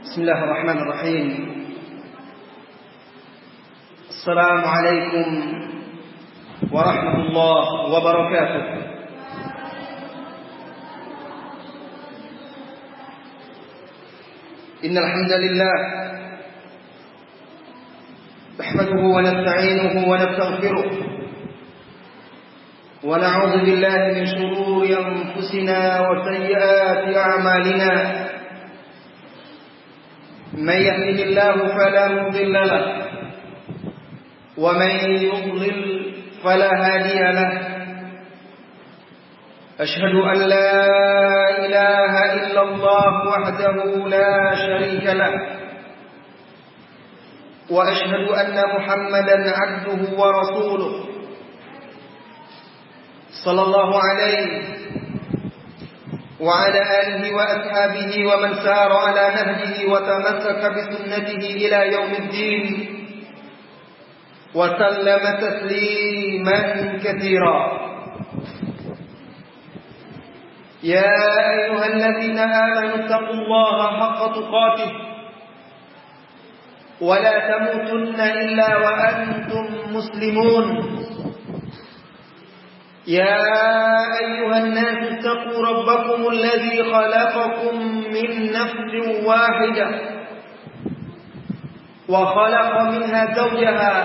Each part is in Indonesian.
Bismillahirrahmanirrahim. Assalamualaikum warahmatullahi wabarakatuh. Innal hamdalillah nahmaduhu wa nasta'inuhu wa nastaghfiruh wa na'udzu billahi min shururi anfusina wa sayyiati a'malina. من يهده الله فلا مضل له ومن يضلل فلا هادي له أشهد أن لا إله إلا الله وحده لا شريك له وأشهد أن محمدا عبده ورسوله صلى الله عليه وعلى آله وأصحابه ومن سار على نهجه وتمسك بسنته إلى يوم الدين وسلم تسليما كثيرا. يا أيها الذين آمنوا اتقوا الله حق تقاته ولا تموتن إلا وأنتم مسلمون. يا أيها الناس اتقوا ربكم الذي خلقكم من نفس واحدة وخلق منها زوجها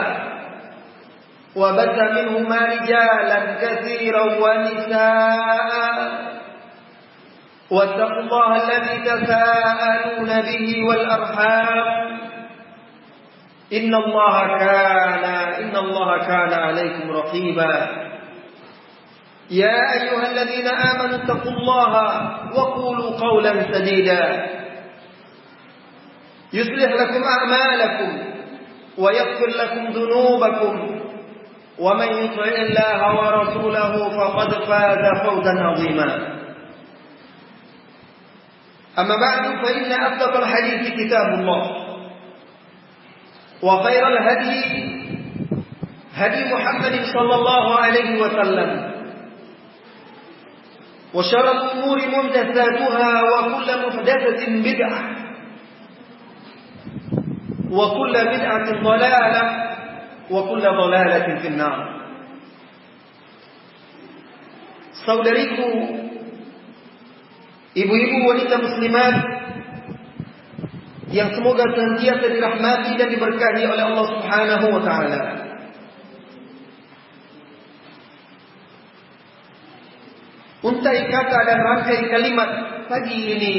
وبث منهما رجالا كثيرا ونساء واتقوا الله الذي تساءلون به والأرحام إن الله كان عليكم رقيبا. يا أيها الذين آمنوا اتقوا الله وقولوا قولا سديدا يصلح لكم أعمالكم ويغفر لكم ذنوبكم ومن يطع الله ورسوله فقد فاز فوزا عظيما. أما بعد فإن أصدق الحديث كتاب الله وخير الهدي هدي محمد صلى الله عليه وسلم وشر الأمور محدثاتها وكل محدثة بدعة وكل بدعة ضلالة وكل ضلالة في النار. Saudariku, ibu-ibu wanita muslimat yang semoga senantiasa dirahmati dan diberkahi oleh Allah Subhanahu wa taala. Untai kata dan rangkai kalimat pagi ini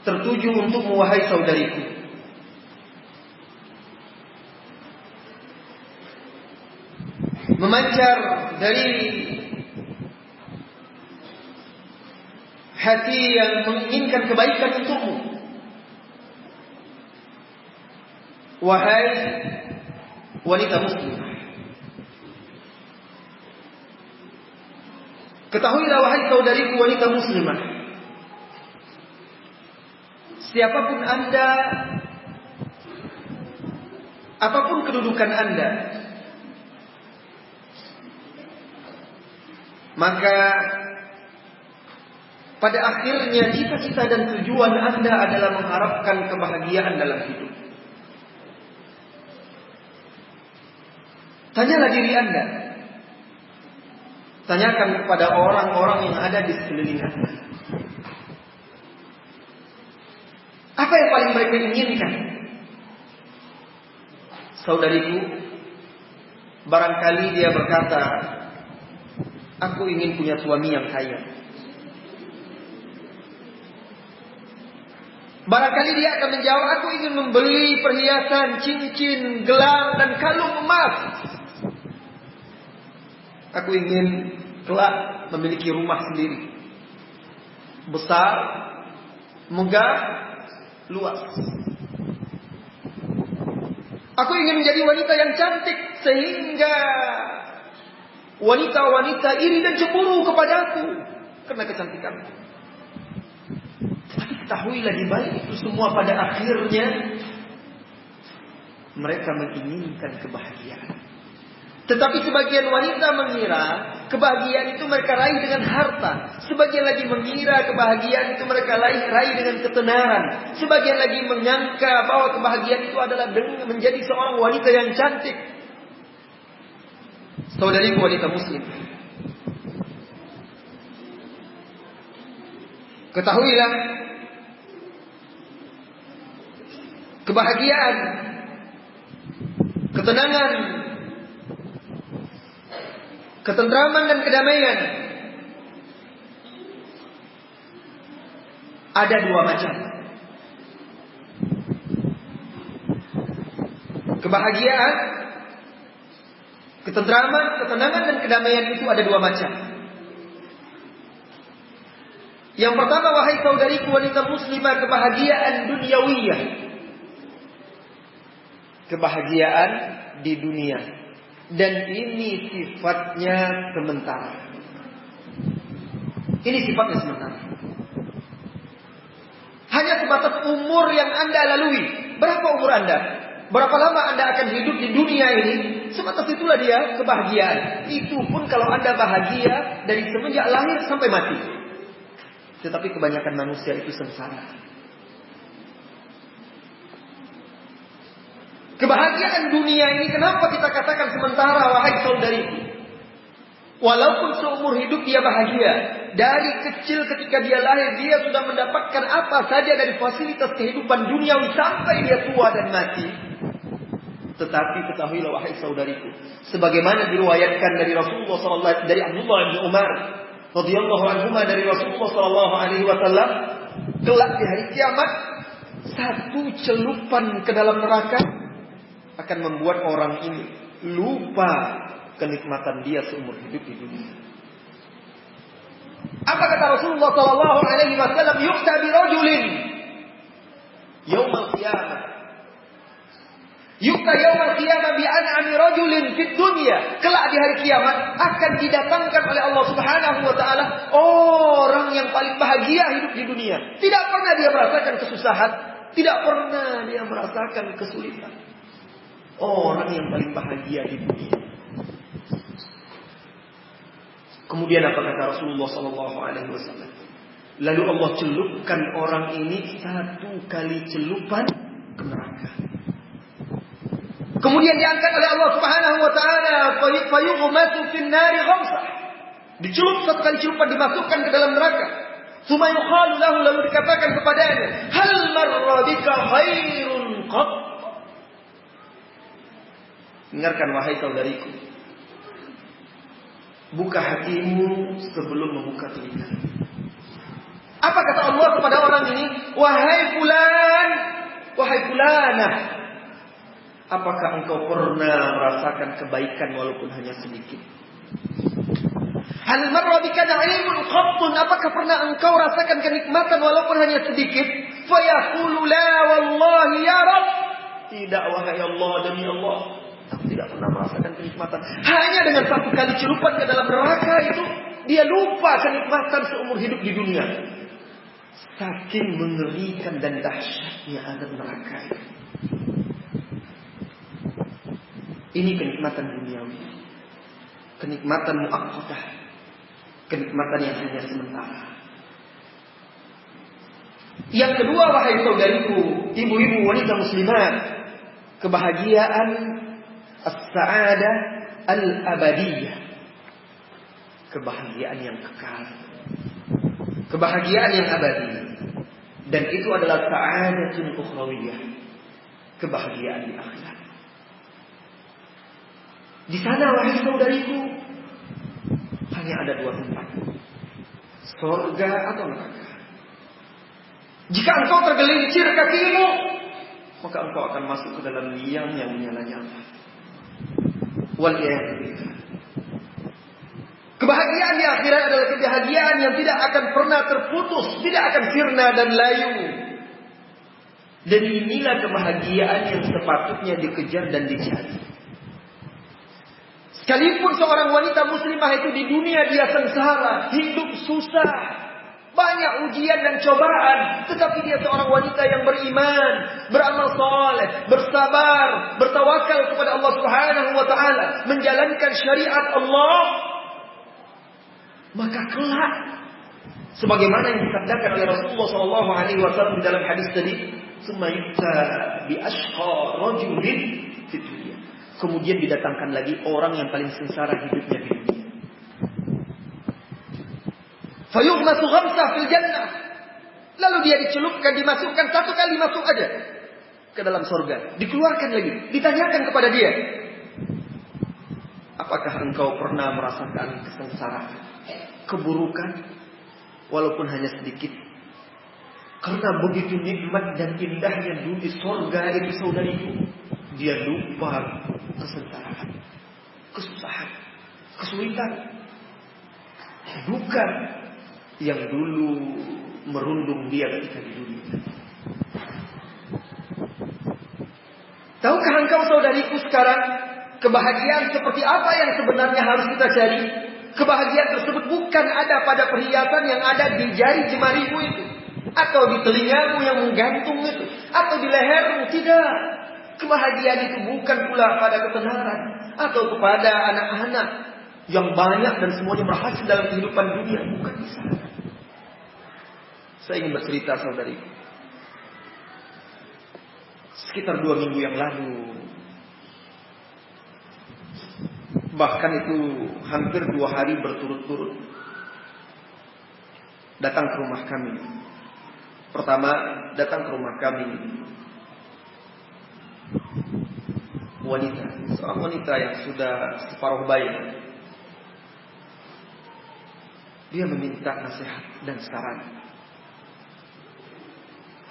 tertuju untukmu wahai saudariku. Memancar dari hati yang menginginkan kebaikan untukmu. Wahai wanita muslimah, ketahuilah wahai saudariku wanita muslimah, siapapun Anda, apapun kedudukan Anda, maka pada akhirnya cita-cita dan tujuan Anda adalah mengharapkan kebahagiaan dalam hidup. Tanyalah diri Anda. Tanyakan kepada orang-orang yang ada di sekeliling Anda. Apa yang paling mereka inginkan? Saudariku, barangkali dia berkata, aku ingin punya suami yang kaya. Barangkali dia akan menjawab, aku ingin membeli perhiasan, cincin, gelang, dan kalung emas. Aku ingin kelak memiliki rumah sendiri, besar, megah, luas. Aku ingin menjadi wanita yang cantik sehingga wanita-wanita iri dan cemburu kepadaku karena kecantikanku. Tapi ketahuilah di balik itu semua pada akhirnya mereka menginginkan kebahagiaan. Tetapi sebagian wanita mengira kebahagiaan itu mereka raih dengan harta. Sebagian lagi mengira kebahagiaan itu mereka raih dengan ketenaran. Sebagian lagi menyangka bahwa kebahagiaan itu adalah dengan menjadi seorang wanita yang cantik. Saudariku wanita muslim, ketahuilah, kebahagiaan, ketenangan, ketentraman dan kedamaian ada dua macam. Kebahagiaan, ketentraman, ketenangan dan kedamaian itu ada dua macam. Yang pertama, wahai saudariku wanita muslimah, kebahagiaan duniawiyah. Kebahagiaan di dunia. Dan ini sifatnya sementara. Ini sifatnya sementara. Hanya sebatas umur yang Anda lalui. Berapa umur Anda? Berapa lama Anda akan hidup di dunia ini? Sebatas itulah dia kebahagiaan. Itu pun kalau Anda bahagia dari semenjak lahir sampai mati. Tetapi kebanyakan manusia itu sengsara. Kebahagiaan dunia ini kenapa kita katakan sementara, wahai saudariku? Walaupun seumur hidup dia bahagia, dari kecil ketika dia lahir dia sudah mendapatkan apa saja dari fasilitas kehidupan duniawi sampai dia tua dan mati. Tetapi ketahuilah wahai saudariku, sebagaimana diriwayatkan dari Rasulullah SAW, dari Abdullah bin Umar radhiyallahu anhu dari Rasulullah SAW, kelak di hari kiamat satu celupan ke dalam neraka akan membuat orang ini lupa kenikmatan dia seumur hidup di dunia. Apa kata Rasulullah SAW? Yuqta bi rajulin yaumal qiyamah. Yuqta yaumal qiyamah bi an'ami rajulin fid dunya. Kelak di hari kiamat akan didatangkan oleh Allah Subhanahu wa taala orang yang paling bahagia hidup di dunia. Tidak pernah dia merasakan kesusahan, tidak pernah dia merasakan kesulitan. Orang yang paling bahagia di dunia. Kemudian apa kata Rasulullah SAW? Lalu Allah celupkan orang ini satu kali celupan ke neraka. Kemudian diangkat oleh Allah Subhanahu wa taala, fayughmasu fin nari ghamsah. Dicelup satu kali celupan, dimasukkan ke dalam neraka. Tsumma yuqalu lahu, lalu dikatakan kepadanya, hal marra bika khairun qat. Dengarkan wahai saudariku, buka hatimu sebelum membuka telinga. Apa kata Allah kepada orang ini? Wahai fulan, wahai fulanah, apakah engkau pernah merasakan kebaikan walaupun hanya sedikit? Hal marra bika na'imun qattun, apakah pernah engkau rasakan kenikmatan walaupun hanya sedikit? Fa yaqulu la wallahi ya Rabb. Tidak wahai Allah, demi Allah, aku tidak pernah merasakan kenikmatan. Hanya dengan satu kali celupan ke dalam neraka itu, dia lupa kenikmatan seumur hidup di dunia. Saking mengerikan dan dahsyatnya azab neraka itu. Ini kenikmatan duniawi. Kenikmatan muaqqatah. Kenikmatan yang hanya sementara. Yang kedua, wahai saudariku, ibu-ibu wanita muslimat, kebahagiaan as-sa'adah al-abadiyah. Kebahagiaan yang kekal. Kebahagiaan yang abadi. Dan itu adalah sa'adatun ukhrawiyah. Kebahagiaan di akhirat. Di sana wahai saudariku, hanya ada dua tempat. Surga atau neraka. Jika engkau tergelincir kakimu, maka engkau akan masuk ke dalam liang yang menyala-nyala. Waliyahillah. Kebahagiaan di akhirat adalah kebahagiaan yang tidak akan pernah terputus, tidak akan sirna dan layu. Dan inilah kebahagiaan yang sepatutnya dikejar dan dicari. Sekalipun seorang wanita muslimah itu di dunia dia sengsara, hidup susah, banyak ujian dan cobaan, tetapi dia seorang wanita yang beriman, beramal saleh, bersabar, bertawakal kepada Allah Subhanahu wa taala, menjalankan syariat Allah, maka kelak sebagaimana yang disabdakan oleh Rasulullah SAW di dalam hadis tadi, "Sumayuta bi ashqa rajulin fid dunya." Kemudian didatangkan lagi orang yang paling sengsara hidupnya di dunia. Fayughmasu ghamsa fil jannah. Lalu dia dicelupkan, dimasukkan satu kali masuk aja ke dalam surga. Dikeluarkan lagi, ditanyakan kepada dia, "Apakah engkau pernah merasakan kesengsaraan, keburukan, walaupun hanya sedikit? Karena begitu nikmat dan indahnya di surga itu saudariku, dia lupa kesengsaraan, kesusahan, kesulitan, duka yang dulu merundung dia ketika di dunia." Tahukah engkau saudariku sekarang, kebahagiaan seperti apa yang sebenarnya harus kita cari? Kebahagiaan tersebut bukan ada pada perhiasan yang ada di jari jemarimu itu, atau di telingamu yang menggantung itu, atau di lehermu. Tidak. Kebahagiaan itu bukan pula pada ketenaran atau kepada anak-anak yang banyak dan semuanya berhasil dalam kehidupan dunia. Bukan di sana. Saya ingin bercerita saudariku. Sekitar 2 minggu yang lalu, bahkan itu hampir 2 hari berturut-turut, datang ke rumah kami. Pertama, datang ke rumah kami wanita, seorang wanita yang sudah separuh bayi. Dia meminta nasihat dan saran.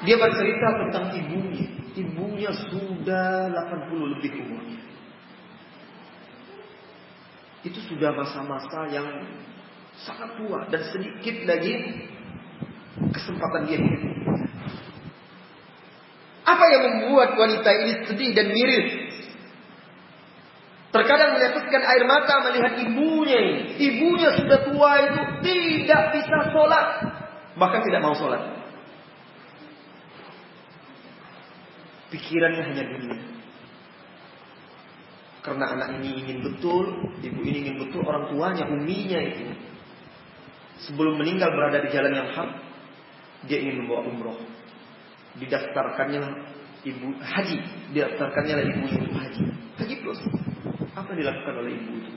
Dia bercerita tentang ibunya. Ibunya sudah 80 lebih umurnya. Itu sudah masa-masa yang sangat tua dan sedikit lagi kesempatan dia hidup. Apa yang membuat wanita ini sedih dan miris? Terkadang meneteskan air mata melihat ibunya ini. Ibunya sudah tua itu tidak bisa sholat, bahkan tidak mau sholat. Pikirannya hanya dunia. Karena anak ini ingin betul, ibu ini ingin betul orang tuanya, uminya itu, sebelum meninggal berada di jalan yang hak. Dia ingin membawa umroh. Didaftarkannya ibu haji, didaftarkannya lah ibunya untuk haji. Haji plus. Apa yang dilakukan oleh ibu itu?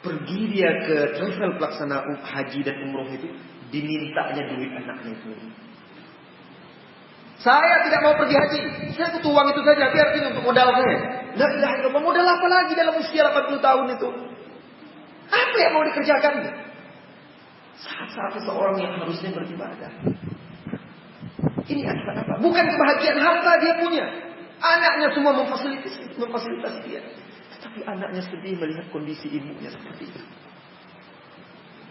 Pergi dia ke travel pelaksana haji dan umroh itu, dimintanya duit anaknya itu. "Saya tidak mau pergi haji. Saya butuh uang itu saja. Biar ini untuk modal saya." La ilaha illallah. Modal apa lagi dalam usia 80 tahun itu? Apa yang mau dikerjakan? Saat-saat seseorang yang harusnya beribadah. Ini adalah apa? Bukan kebahagiaan harta dia punya. Anaknya semua memfasilitasi dia. Tetapi anaknya sedih melihat kondisi ibunya seperti itu.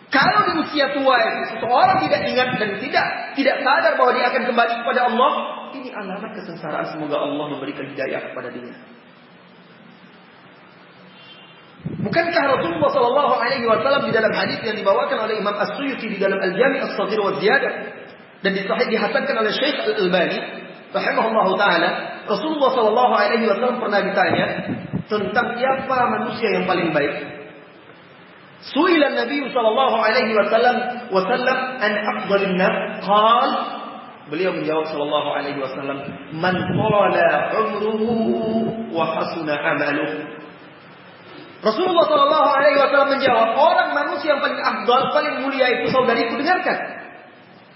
Kalau di usia tua itu seseorang tidak ingat dan tidak sadar bahwa dia akan kembali kepada Allah, ini alamat kesengsaraan. Semoga Allah memberikan hidayah kepada dia. Bukankah Rasulullah SAW di dalam hadis yang dibawakan oleh Imam As-Suyuti di dalam Al-Jami' As-Saghir wa Ziyadah dan dihasankan oleh Syekh Al-Albani rahimahullahu taala, Rasulullah SAW pernah ditanya tentang siapa manusia yang paling baik. Su'ila Nabi sallallahu alaihi wasallam an afdhalin nas, qal, beliau menjawab sallallahu alaihi wasallam, man tala umruhu wa hasuna amaluhu. Rasulullah sallallahu alaihi wasallam menjawab, orang manusia yang paling afdal, paling mulia itu, saudariku dengarkan,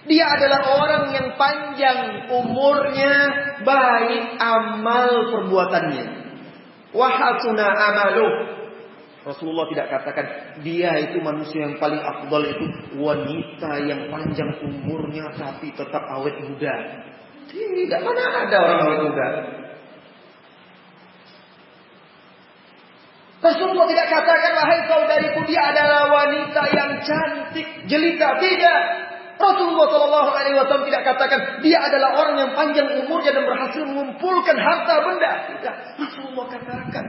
dia adalah orang yang panjang umurnya, baik amal perbuatannya. Wa hasuna amaluhu. Rasulullah tidak katakan dia itu manusia yang paling afdal itu wanita yang panjang umurnya tapi tetap awet muda. Tidak, mana ada orang awet muda. Rasulullah tidak katakan, wahai saudariku, dia adalah wanita yang cantik, jelita. Tidak. Rasulullah SAW tidak katakan dia adalah orang yang panjang umurnya dan berhasil mengumpulkan harta benda. Tidak. Rasulullah katakan,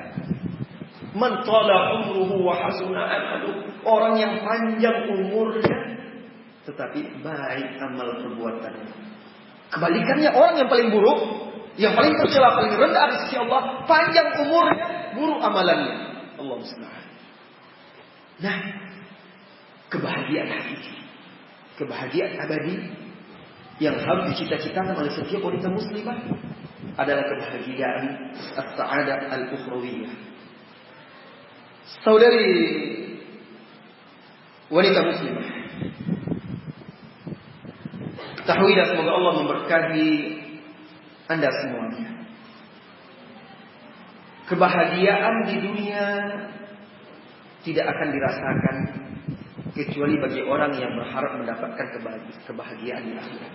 man tala umruhu wa hasuna amaluhu, orang yang panjang umurnya tetapi baik amal perbuatannya. Kebalikannya orang yang paling buruk, yang paling tercela, paling rendah di sisi Allah, panjang umurnya, buruk amalannya. Allah musta'an. Nah, kebahagiaan hakiki, kebahagiaan abadi yang harus dicita-citakan oleh setiap wanita muslimah adalah kebahagiaan as-sa'adah al-ukhrawiyah. Saudari wanita muslimah, ketahuilah, semoga Allah memberkahi Anda semuanya. Kebahagiaan di dunia tidak akan dirasakan kecuali bagi orang yang berharap mendapatkan kebahagiaan di akhirat.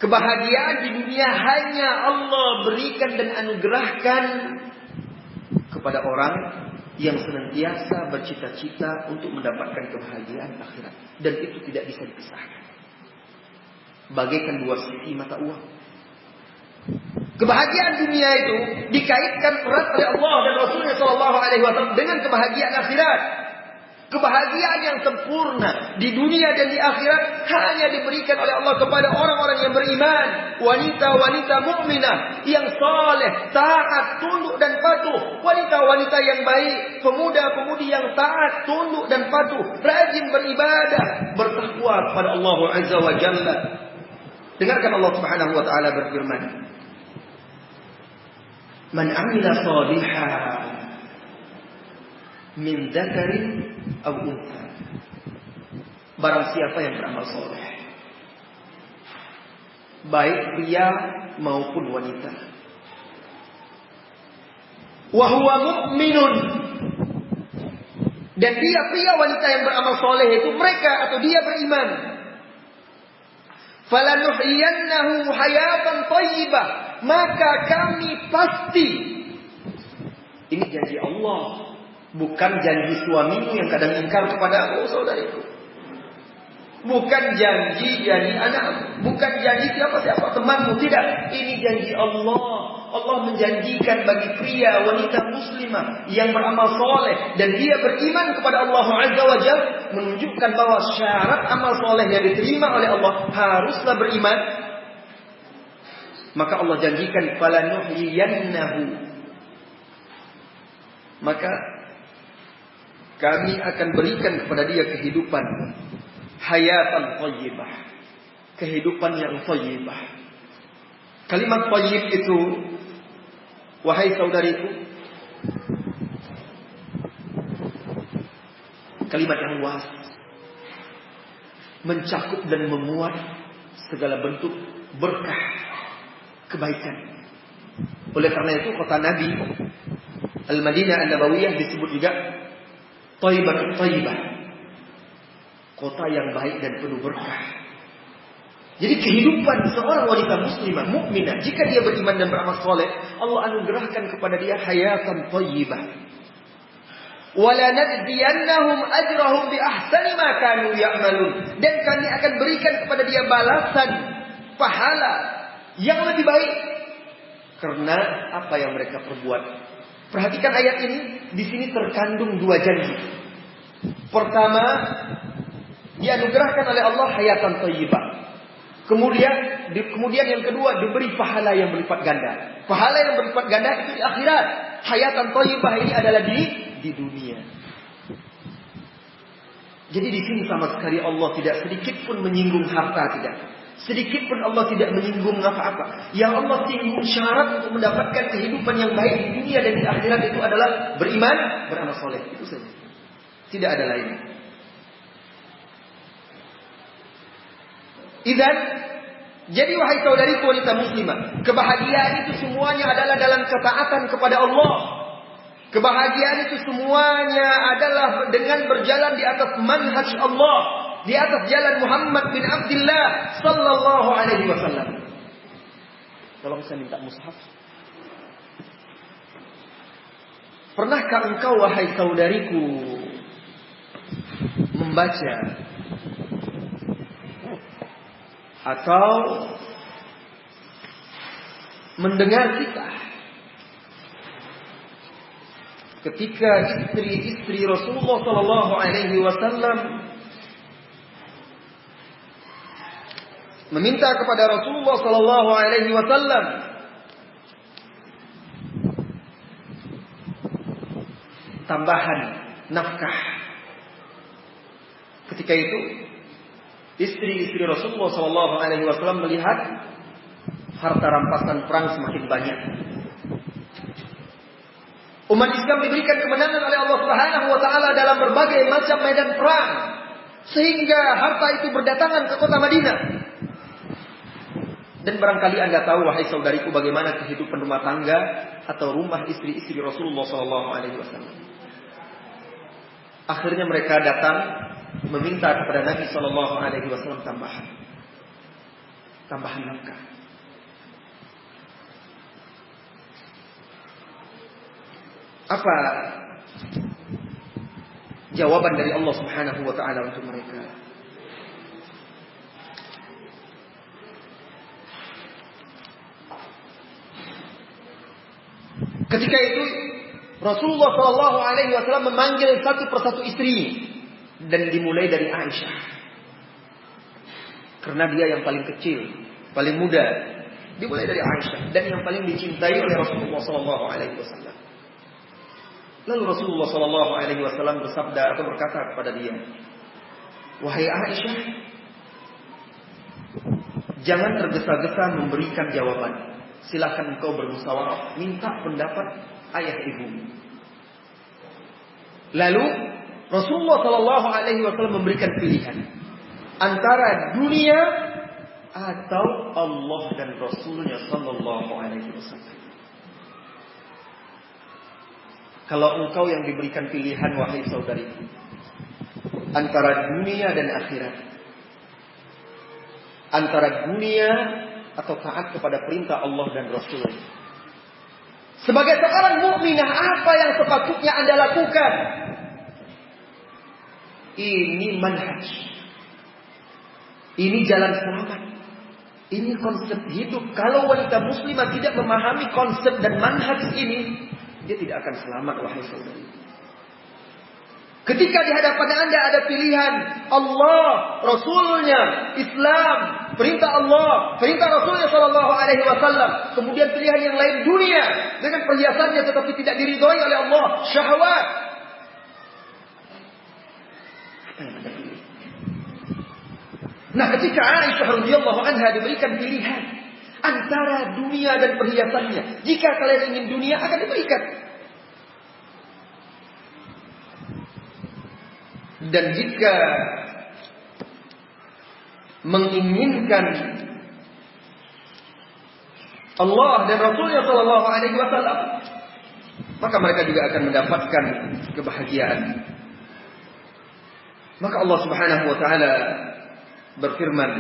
Kebahagiaan di dunia hanya Allah berikan dan anugerahkan kepada orang yang senantiasa bercita-cita untuk mendapatkan kebahagiaan akhirat, dan itu tidak bisa dipisahkan. Bagaikan dua sisi mata uang. Kebahagiaan dunia itu dikaitkan erat oleh Allah dan Rasulnya SAW dengan kebahagiaan akhirat. Kebahagiaan yang sempurna di dunia dan di akhirat hanya diberikan oleh Allah kepada orang-orang yang beriman, wanita-wanita mukminah yang saleh, taat, tunduk dan patuh, wanita-wanita yang baik, pemuda-pemudi yang taat, tunduk dan patuh, rajin beribadah, bertakwa kepada Allah Azza wa Jalla. Dengarkan Allah Subhanahu wa taala berfirman, "Man 'amila shalihan min dzakarin aw untha." Barang siapa yang beramal soleh, baik pria maupun wanita, wa huwa mu'minun, dan dia pria wanita yang beramal soleh itu mereka atau dia beriman, falanuhyiyannahu hayatan thayyibah, maka kami pasti, ini janji Allah, bukan janji suamimu yang kadang ingkar kepadamu, saudariku. Bukan janji anak, bukan janji siapa-siapa temanmu, tidak. Ini janji Allah. Allah menjanjikan bagi pria wanita muslimah yang beramal soleh dan dia beriman kepada Allah Azza wa Jalla, menunjukkan bahwa syarat amal soleh yang diterima oleh Allah haruslah beriman. Maka Allah janjikan falanuhyiyannahu, maka kami akan berikan kepada dia kehidupan hayatan thayyibah, kehidupan yang thayyibah. Kalimat thayyib itu, wahai saudariku, kalimat yang luas, mencakup dan memuat segala bentuk berkah, kebaikan. Oleh karena itu kota Nabi Al-Madinah An-Nabawiyah disebut juga Thaibatut Thayyibah, kota yang baik dan penuh berkah. Jadi kehidupan seorang wanita muslimah mukminah, jika dia beriman dan beramal soleh, Allah anugerahkan kepada dia hayatan thayyibah. Wala najziyannahum ajrahum bi ahsani ma kanu ya'malun, dan kami akan berikan kepada dia balasan pahala yang lebih baik karena apa yang mereka perbuat. Perhatikan ayat ini, di sini terkandung dua janji. Pertama, dianugerahkan oleh Allah hayatan thayyibah. Kemudian yang kedua, diberi pahala yang berlipat ganda. Pahala yang berlipat ganda itu di akhirat. Hayatan thayyibah ini adalah di dunia. Jadi di sini sama sekali Allah tidak sedikit pun menyinggung harta, tidak. Sedikit pun Allah tidak menyinggung apa-apa. Yang Allah singgung syarat untuk mendapatkan kehidupan yang baik di dunia dan di akhirat itu adalah beriman, beramal soleh. Itu saja. Tidak ada lain. Idzan, jadi wahai saudari wanita muslimah, kebahagiaan itu semuanya adalah dalam ketaatan kepada Allah. Kebahagiaan itu semuanya adalah dengan berjalan di atas manhaj Allah, di atas jalan Muhammad bin Abdullah sallallahu alaihi wasallam. Tolong saya minta mushaf. Pernahkah engkau wahai saudariku membaca atau mendengar kisah ketika istri-istri Rasulullah sallallahu alaihi wasallam meminta kepada Rasulullah sallallahu alaihi wasallam tambahan nafkah Ketika itu istri-istri Rasulullah SAW melihat harta rampasan perang semakin banyak. Umat Islam diberikan kemenangan oleh Allah Subhanahu wa taala dalam berbagai macam medan perang, sehingga harta itu berdatangan ke kota Madinah. Dan barangkali Anda tahu, wahai saudariku, bagaimana kehidupan rumah tangga atau rumah istri-istri Rasulullah SAW. Akhirnya mereka datang meminta kepada Nabi SAW tambahan nafkah. Apa jawaban dari Allah Subhanahu wa taala untuk mereka? Ketika itu Rasulullah SAW memanggil satu persatu istri dan dimulai dari Aisyah, karena dia yang paling kecil, paling muda. Dimulai dari Aisyah dan yang paling dicintai oleh Rasulullah SAW. Lalu Rasulullah SAW bersabda atau berkata kepada dia, "Wahai Aisyah, jangan tergesa-gesa memberikan jawaban. Silakan engkau bermusyawarah, minta pendapat ayah ibu." Lalu Rasulullah SAW memberikan pilihan antara dunia atau Allah dan Rasulnya SAW. Kalau engkau yang diberikan pilihan, wahai saudariku, antara dunia dan akhirat, antara dunia atau taat kepada perintah Allah dan Rasulnya, sebagai seorang mukminah, apa yang sepatutnya Anda lakukan? Ini manhaj, ini jalan selamat, ini konsep hidup. Kalau wanita muslimah tidak memahami konsep dan manhaj ini, dia tidak akan selamat, wahai saudari. Ketika di hadapan Anda ada pilihan Allah, Rasulnya, Islam, perintah Allah, perintah Rasulnya SAW, kemudian pilihan yang lain dunia dengan perhiasannya tetapi tidak diridhoi oleh Allah, syahwat, apa yang Anda pilih? Nah, ketika Aisyah radhiyallahu anha diberikan pilihan antara dunia dan perhiasannya, jika kalian ingin dunia akan diberikan, dan jika menginginkan Allah dan Rasulnya SAW, maka mereka juga akan mendapatkan kebahagiaan. Maka Allah Subhanahu wa taala berfirman,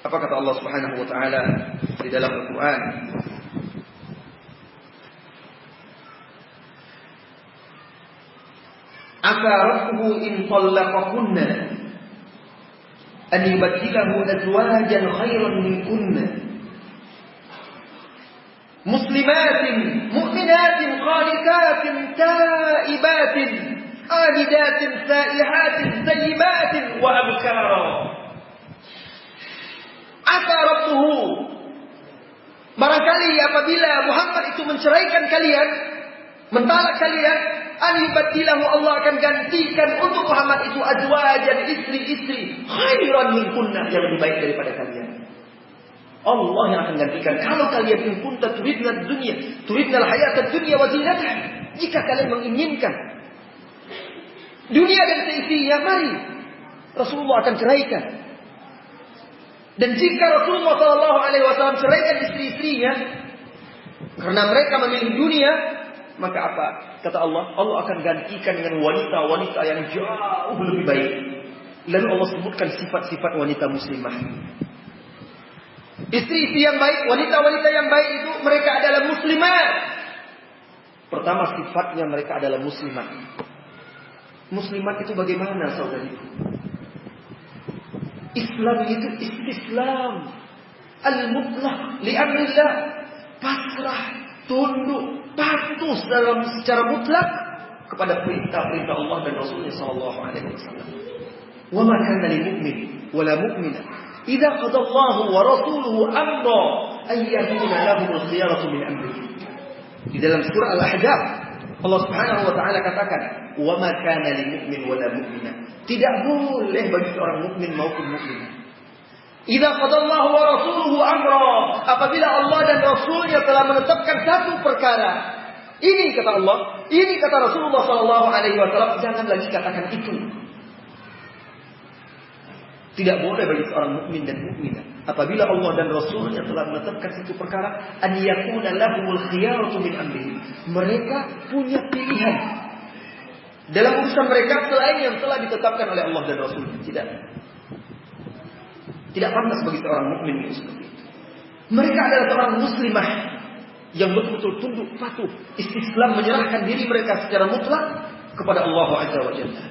apa kata Allah Subhanahu wa taala di dalam Al-Qur'an? Asa rabbuhu in talaqakunna an yubaddilahu azwajan khairan minkunna muslimatin mu'minatin qanitatin taibatin abidatin saihatin sayyibatin wa abkara. Asa rabbuhu, barangkali apabila Muhammad itu menceraikan kalian, mentalak kalian, an yubaddilahu, Allah akan gantikan untuk Muhammad itu azwajan, istri-istri khairan minkunna, yang lebih baik daripada kalian. Allah yang akan gantikan. Kalau kalian in kunta turidna dunya, turidna al-hayata dunya wa zinataha, jika kalian menginginkan dunia dan seisinya, mari Rasulullah akan ceraikan. Dan jika Rasulullah SAW ceraikan istri-istrinya karena mereka memilih dunia, maka apa? Kata Allah, Allah akan gantikan dengan wanita-wanita yang jauh lebih baik. Lalu Allah sebutkan sifat-sifat wanita muslimah. Istri-istri yang baik, wanita-wanita yang baik itu mereka adalah muslimat. Pertama sifatnya mereka adalah muslimat. Muslimat itu bagaimana, saudari? Islam itu istislam al-mutlaq li amrillah, pasrah, tunduk, patuh secara mutlak kepada perintah-perintah Allah dan Rasulnya sallallahu alaihi wasallam. Wa ma kana lil mu'min wa la mu'mina idza qada Allahu wa rasuluhu amra ay yakuna lahum al-khiyaratu min amrihim. Di dalam surah Al-Ahzab Allah Subhanahu wa taala katakan, wa ma kana lil mu'min wa la mu'minah. Tidak boleh bagi seorang mukmin maupun mukminah. Idza qadallahu wa rasuluhu amra, apabila Allah dan Rasulnya telah menetapkan satu perkara, ini kata Allah, ini kata Rasulullah sallallahu alaihi wasallam, jangan lagi katakan itu. Tidak boleh bagi seorang mukmin dan mukminah apabila Allah dan Rasulnya telah menetapkan satu perkara, an yakuna lahumul khiyaratu min amrihim. Mereka punya pilihan dalam urusan mereka selain yang telah ditetapkan oleh Allah dan Rasulnya. Tidak pantas bagi seorang mukmin itu seperti itu. Mereka adalah seorang muslimah yang betul-betul tunduk patuh, istislam, menyerahkan diri mereka secara mutlak kepada Allah Azza wa Jalla.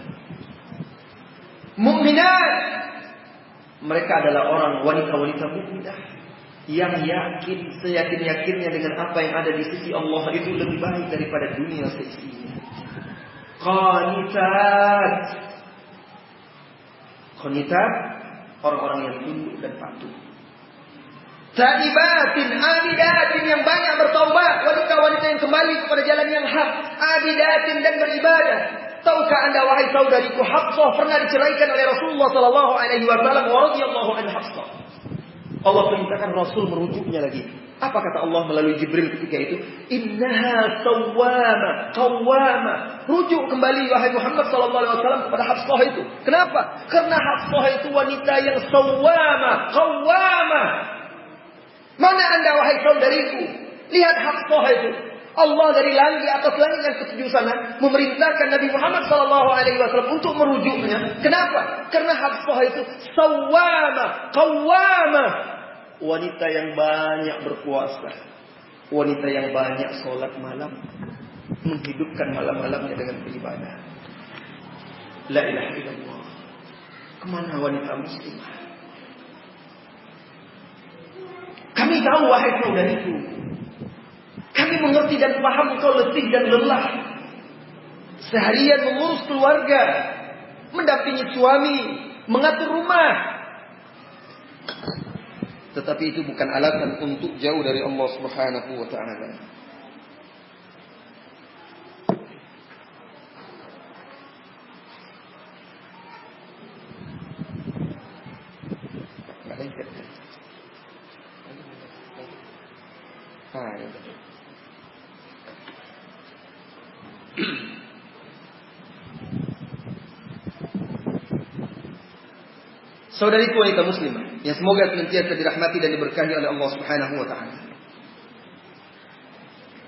Mukminat, mereka adalah orang wanita-wanita mukminah yang yakin seyakin-yakinnya dengan apa yang ada di sisi Allah itu lebih baik daripada dunia seisinya. Qanitat, orang-orang yang tunduk dan patuh. Taibatin, abidatin, yang banyak bertaubat, wanita-wanita yang kembali kepada jalan yang hak, abidatin, dan beribadah. Tahukah anda wahai saudariku, Hafsah pernah diceraikan oleh Rasulullah sallallahu alaihi wasallam wa radhiyallahu an Hafsah. Allah perintahkan Rasul merujuknya lagi. Apa kata Allah melalui Jibril ketika itu? Innaha qawwama. Rujuk kembali wahai Muhammad sallallahu alaihi wasallam kepada Hafsah itu. Kenapa? Karena Hafsah itu wanita yang qawwama. Mana anda wahai saudariku? Lihat Hafsah itu. Allah dari langit, di atas langit yang ketujuh sana memerintahkan Nabi Muhammad SAW untuk merujuknya. Kenapa? Karena Hafsah itu qawwama. Wanita yang banyak berpuasa, wanita yang banyak sholat malam, menghidupkan malam-malamnya dengan beribadah. La ilaha illallah. Kemana wanita muslimah? Kami tahu wahai saudariku, kami mengerti dan paham engkau letih dan lelah seharian mengurus keluarga, mendampingi suami, mengatur rumah. Tetapi itu bukan alasan untuk jauh dari Allah Subhanahu wa ta'ala. Saudariku wanita muslimah yang semoga senantiasa dirahmati dan diberkahi oleh Allah Subhanahu wa taala.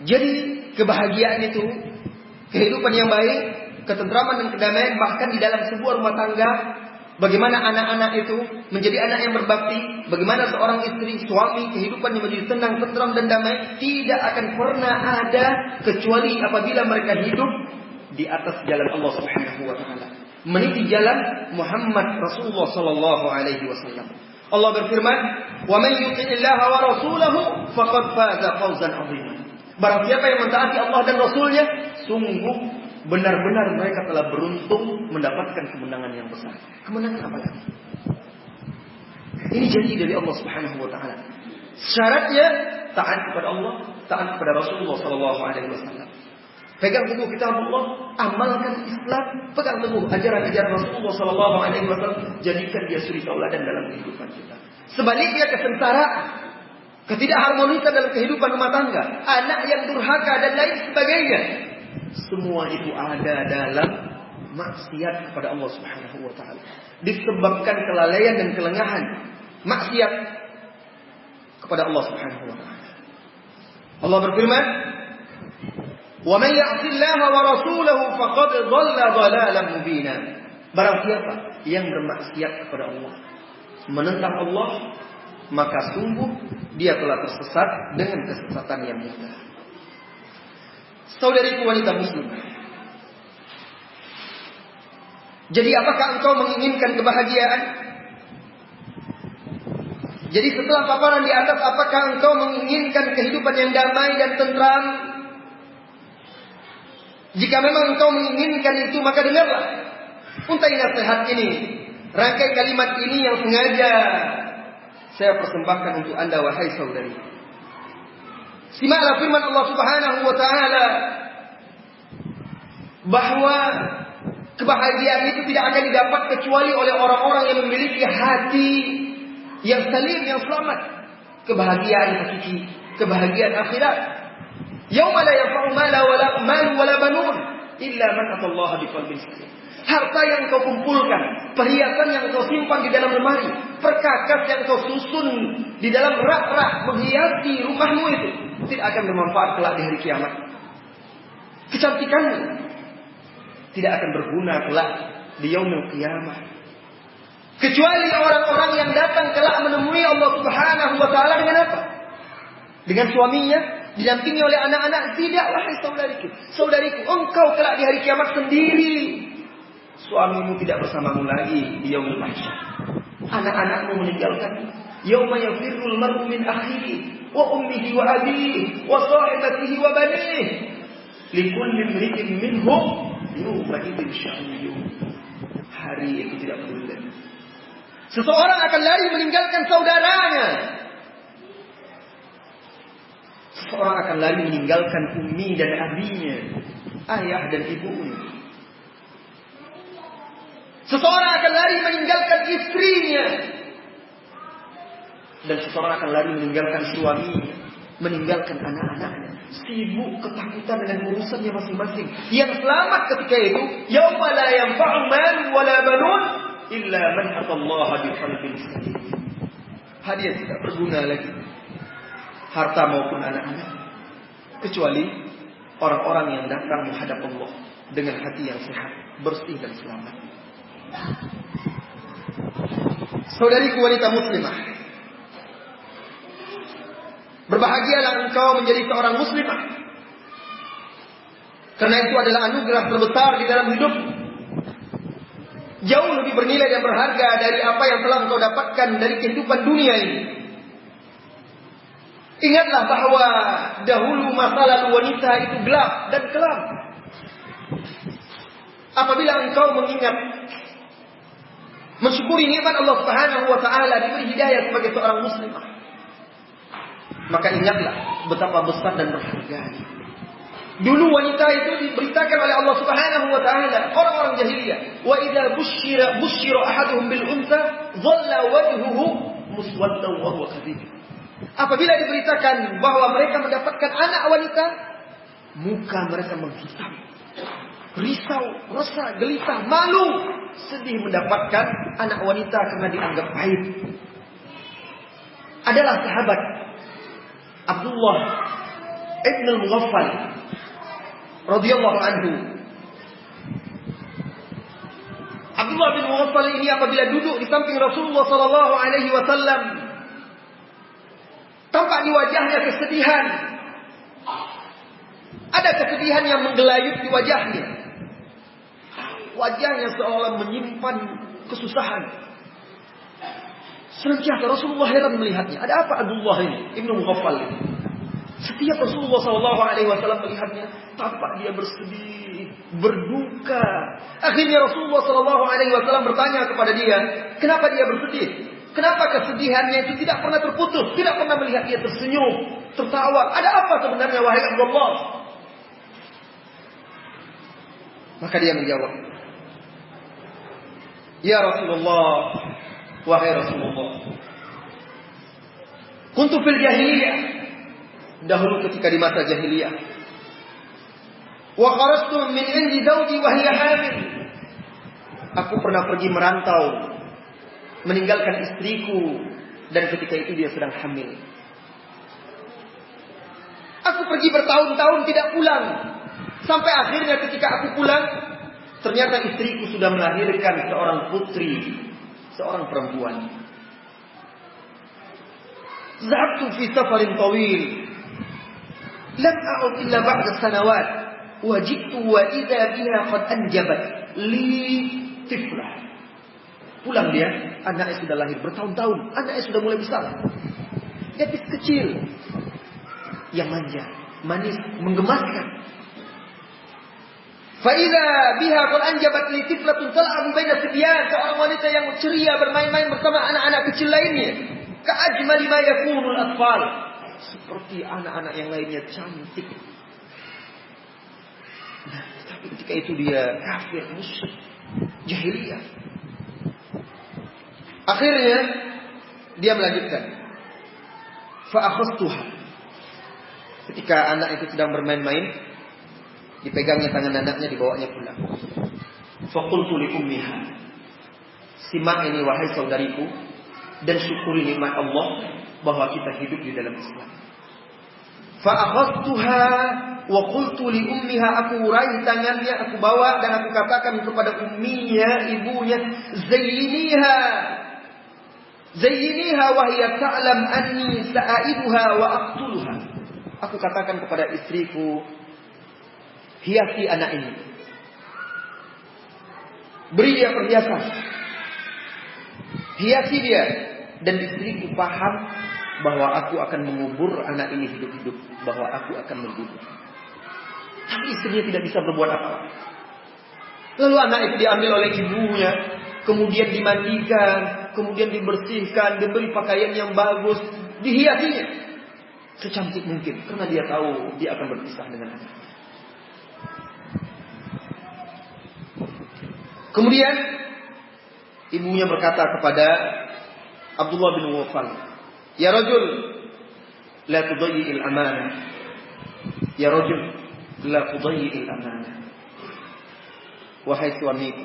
Jadi kebahagiaan itu, kehidupan yang baik, ketentraman dan kedamaian bahkan di dalam sebuah rumah tangga, bagaimana anak-anak itu menjadi anak yang berbakti, bagaimana seorang istri, suami, kehidupannya menjadi tenang, tentram dan damai, tidak akan pernah ada kecuali apabila mereka hidup di atas jalan Allah Subhanahu wa taala, meniti jalan Muhammad Rasulullah sallallahu alaihi wasallam. Allah berfirman, "Wa man yuti'illaha wa rasulahu faqad faza fawzan 'azima." Barang siapa yang mentaati Allah dan Rasulnya, sungguh benar-benar mereka telah beruntung mendapatkan kemenangan yang besar. Kemenangan apa lagi? Ini janji dari Allah Subhanahu wa taala. Syaratnya taat kepada Allah, taat kepada Rasulullah sallallahu alaihi wasallam. Pegang teguh kitab Allah, amalkan Islam, pegang teguh ajaran-ajaran Rasulullah sallallahu alaihi wasallam, jadikan dia suri tauladan dalam kehidupan kita. Sebaliknya kesengsaraan, ketidakharmonisan dalam kehidupan rumah tangga, anak yang durhaka dan lain sebagainya, semua itu ada dalam maksiat kepada Allah Subhanahu wa taala. Disebabkan kelalaian dan kelengahan, maksiat kepada Allah Subhanahu wa taala. Allah berfirman, "Wa man ya'sillaha wa rasulahu faqad dhalla dhalalan mubina." Barang siapa yang bermaksiat kepada Allah, menentang Allah, maka sungguh dia telah tersesat dengan kesesatan yang nyata. Saudariku wanita muslimah, jadi apakah engkau menginginkan kebahagiaan? Jadi setelah paparan di atas, apakah engkau menginginkan kehidupan yang damai dan tentram? Jika memang engkau menginginkan itu, maka dengarlah untai nasihat ini, rangkai kalimat ini yang sengaja saya persembahkan untuk anda wahai saudari. Simaklah firman Allah Subhanahu wa taala, bahwa kebahagiaan itu tidak akan didapat kecuali oleh orang-orang yang memiliki hati yang salim, yang selamat. Kebahagiaan hakiki, kebahagiaan akhirat. Yauma la yanfa'u malu wala banun illa man atallaha biqalbin salim. Harta yang kau kumpulkan, perhiasan yang kau simpan di dalam lemari, perkakas yang kau susun di dalam rak-rak menghiasi rumahmu itu tidak akan bermanfaat kelak di hari kiamat. Kecantikanmu tidak akan berguna kelak di yaumul qiyamah. Kecuali orang-orang yang datang kelak menemui Allah Subhanahu wa taala dengan apa? Dengan suaminya, didampingi oleh anak-anak. Tidak, wahai saudariku, engkau kelak di hari kiamat sendiri. Suamimu tidak bersamamu lagi di yaumul mahsyar. Anak-anakmu meninggalkan. Yauma yafirrul mar'u min akhihi wa ummihi wa abihi wa sahibatihi wa banihi. Likulli imri'in minhum yawma idzin sya'nun. Hari itu tidak peduli lagi. Seseorang akan lari meninggalkan saudaranya. Seseorang akan lari meninggalkan ummi dan abinya, ayah dan ibunya. Seseorang akan lari meninggalkan istrinya. Dan seseorang akan lari meninggalkan suaminya, meninggalkan anak-anaknya. Sibuk ketakutan dengan urusannya masing-masing. Yang selamat ketika itu, yauma la yanfa'u malun wala banun illa man atallaha biqalbin salim. Hadiah tidak berguna lagi, harta maupun anak-anak, kecuali orang-orang yang datang menghadap Allah dengan hati yang sehat, bersih dan selamat. Saudariku wanita muslimah, berbahagialah engkau menjadi seorang muslimah, karena itu adalah anugerah terbesar di dalam hidup. Jauh lebih bernilai dan berharga dari apa yang telah engkau dapatkan dari kehidupan dunia ini. Ingatlah bahwa dahulu masa lalu wanita itu gelap dan kelam. Apabila engkau mengingat, mensyukuri nikmat Allah Subhanahu wa taala diberi hidayah sebagai seorang muslimah, maka ingatlah betapa besar dan berharganya. Dulu wanita itu diberitakan oleh Allah Subhanahu wa taala, orang-orang jahiliyah, wa idza busyira ahaduhum bil unsa dhalla wajhuhu muswaddan wa huwa kadhib. Apabila diberitakan bahwa mereka mendapatkan anak wanita, muka mereka menghitam, risau, resah, gelisah, malu, sedih mendapatkan anak wanita karena dianggap aib. Adalah sahabat Abdullah ibn al-Mughaffal radhiyallahu anhu. Abdullah bin Mughaffal ini apabila duduk di samping Rasulullah sallallahu alaihi wasallam, tampak di wajahnya kesedihan. Ada kesedihan yang menggelayut di wajahnya. Wajahnya seolah menyimpan kesusahan. Senantiasa Rasulullah heran melihatnya. Ada apa Abdullah ini, Ibnu Mughaffal ini? Setiap Rasulullah SAW melihatnya, tampak dia bersedih, berduka. Akhirnya Rasulullah SAW bertanya kepada dia, kenapa dia bersedih? Kenapa kesedihannya itu tidak pernah terputus, tidak pernah melihat dia tersenyum, tertawa? Ada apa sebenarnya wahai Abdullah? Maka dia menjawab, ya Rasulullah, wahai Rasulullah, kuntu fil jahiliyah, dahulu ketika di masa jahiliyah, wa kharastu min indi zawji wa hiya hamil, aku pernah pergi merantau meninggalkan istriku dan ketika itu dia sedang hamil. Aku pergi bertahun-tahun tidak pulang, sampai akhirnya ketika aku pulang, ternyata istriku sudah melahirkan seorang putri, seorang perempuan. Zahabtu fi safarin tawil, lam a'ud illa ba'da sanawat, wa ji'tu wa idza biha qad anjabat li tiflah. Pulang dia, anaknya sudah lahir bertahun-tahun, anaknya sudah mulai besar. Gadis kecil yang manja, manis, menggemaskan. Fa idza biha qad anjabat li tiflatun tal'abu baina sibyan, seorang wanita yang ceria bermain-main bersama anak-anak kecil lainnya. Ka'ajmali ma yakunul atfal, seperti anak-anak yang lainnya cantik. Nah, tapi ketika itu dia kafir, musyrik, jahiliyah. Akhirnya dia melanjutkan. Fa'akhastuha. Ketika anak itu sedang bermain-main, dipegangnya tangan anaknya, dibawanya pulang. Faqultu li ummiha. Simak ini wahai saudariku, dan syukuri nikmat Allah bahwa kita hidup di dalam Islam. Fa'akhastuha wa qultu li ummiha, aku raih tangannya, aku bawa dan aku katakan kepada umminya, ibunya, zayyiniha wa hiya ta'lam anni sa'aiduha wa aqtuluha. Aku katakan kepada istriku, hiasi anak ini, beri dia perhiasan, hiasi dia, dan istriku paham bahwa aku akan mengubur anak ini hidup-hidup, bahwa aku akan membunuh. Tapi istrinya tidak bisa berbuat apa-apa. Lalu anak itu diambil oleh ibunya, kemudian dimandikan, kemudian dibersihkan, diberi pakaian yang bagus, dihiasinya secantik mungkin, karena dia tahu dia akan berpisah dengan anaknya. Kemudian ibunya berkata kepada Abdullah bin Wafal, ya rajul, la tudayyi'il amanah. Ya rajul, la tudayyi'il amanah. Wahai suamiku,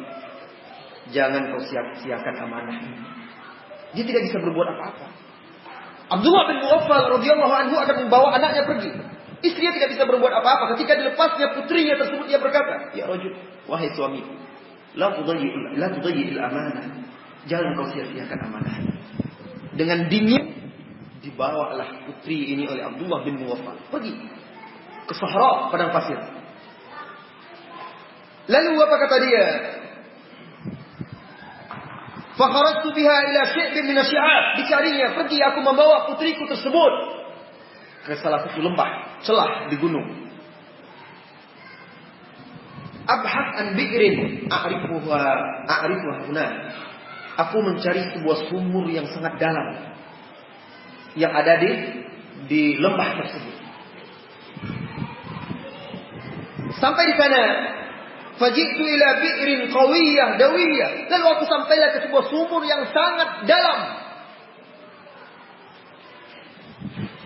jangan kau sia-siakan amanah ini. Dia tidak bisa berbuat apa-apa. Abdullah bin Wafal radhiyallahu anhu akan membawa anaknya pergi. Istrinya tidak bisa berbuat apa-apa. Ketika dilepasnya putrinya tersebut, dia berkata, ya rajul, wahai suamiku, la tudayyi'il amanah. Jangan kau sia-siakan amanah. Dengan dingin dibawalah putri ini oleh Abdullah bin Wafal pergi ke Sahara, padang pasir. Lalu apa kata dia? Fakharajtu biha ila syi'bin min asy-syi'ab. Dicarinya, pergi aku membawa putriku tersebut ke salah satu lembah, celah di gunung. Abhas an bi'rin a'rifuha huna. Aku mencari sebuah sumur yang sangat dalam yang ada di lembah tersebut. Sampai di sana, faji'tu ila bi'rin qawiyyah dawiyyah. Lalu aku sampailah ke sebuah sumur yang sangat dalam.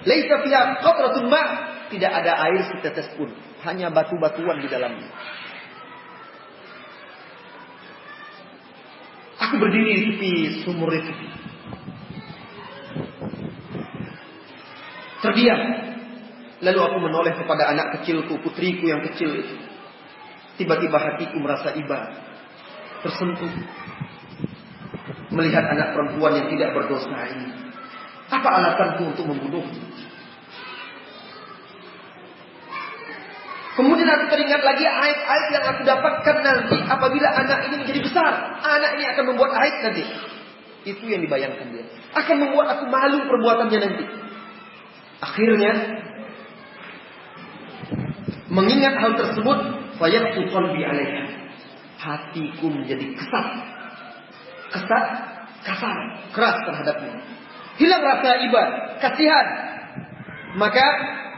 Laisa fiha qatratun ma', tidak ada air setetes pun, hanya batu-batuan di dalamnya. Aku berdiri di tepi sumur itu, terdiam. Lalu aku menoleh kepada anak kecilku, putriku yang kecil itu. Tiba-tiba hatiku merasa iba, tersentuh melihat anak perempuan yang tidak berdosa ini. Apa alasanku untuk membunuh? Kemudian aku teringat lagi aib-aib yang aku dapatkan nanti apabila anak ini menjadi besar. Anak ini akan membuat aib nanti. Itu yang dibayangkan dia. Akan membuat aku malu perbuatannya nanti. Akhirnya, mengingat hal tersebut, fayaqtu qalbi 'alaiha. Hatiku menjadi kesat, kasar, keras terhadapnya. Hilang rasa iba, kasihan. Maka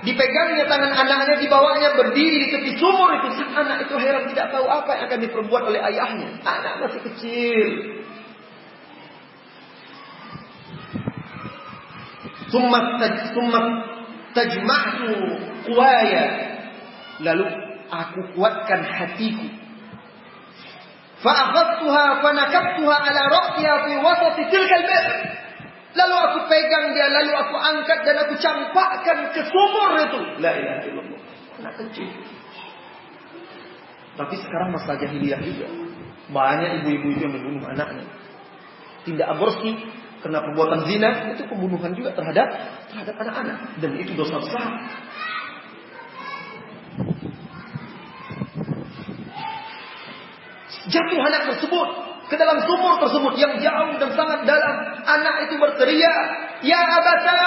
dipegangnya tangan anaknya, dibawanya berdiri di tepi sumur itu. Sang anak itu heran, tidak tahu apa yang akan diperbuat oleh ayahnya. Anak masih kecil. Summa tajma'tu quwaya. Lalu aku kuatkan hatiku. Fa'akhadtuha fanakabtuha ala ra'siha fi wasati tilkal bir. Lalu aku pegang dia, lalu aku angkat dan aku campakkan ke sumur itu. La ilaha illallah. Anak kecil. Tapi sekarang masa jahiliyah juga. Banyak ibu-ibu itu yang membunuh anaknya. Tindak aborsi karena perbuatan zina, itu pembunuhan juga terhadap anak-anak. Dan itu dosa besar. Jatuh anak tersebut ke dalam sumur tersebut yang jauh dan sangat dalam. Anak itu berteriak, ya abata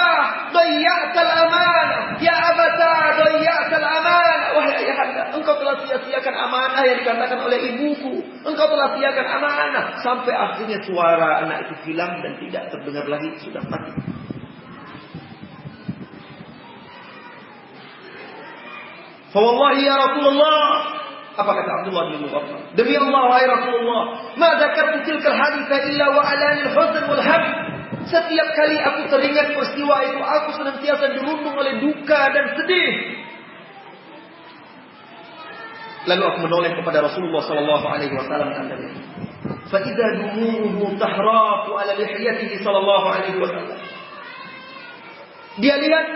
dayya'tal amanah, ya abata dayya'tal amanah. Wahai ayahanda, engkau telah sia-siakan amanah yang dikatakan oleh ibuku. Engkau telah sia-siakan amanah. Sampai akhirnya suara anak itu hilang dan tidak terdengar lagi, sudah mati. Fa wallahi ya Rasulullah, Apa kata Abdullah bin Mughaffal? Demi Allah, wahai Rasulullah, ma dzakartu tilkal haditha illa wa alani al-huzn wal ham. Setiap kali aku teringat peristiwa itu, aku senantiasa dirundung oleh duka dan sedih. Lalu aku menoleh kepada Rasulullah sallallahu alaihi wasallam katanya, fa idza dumuhu tahraqu ala lihiyatihi sallallahu alaihi wasallam. Dia lihat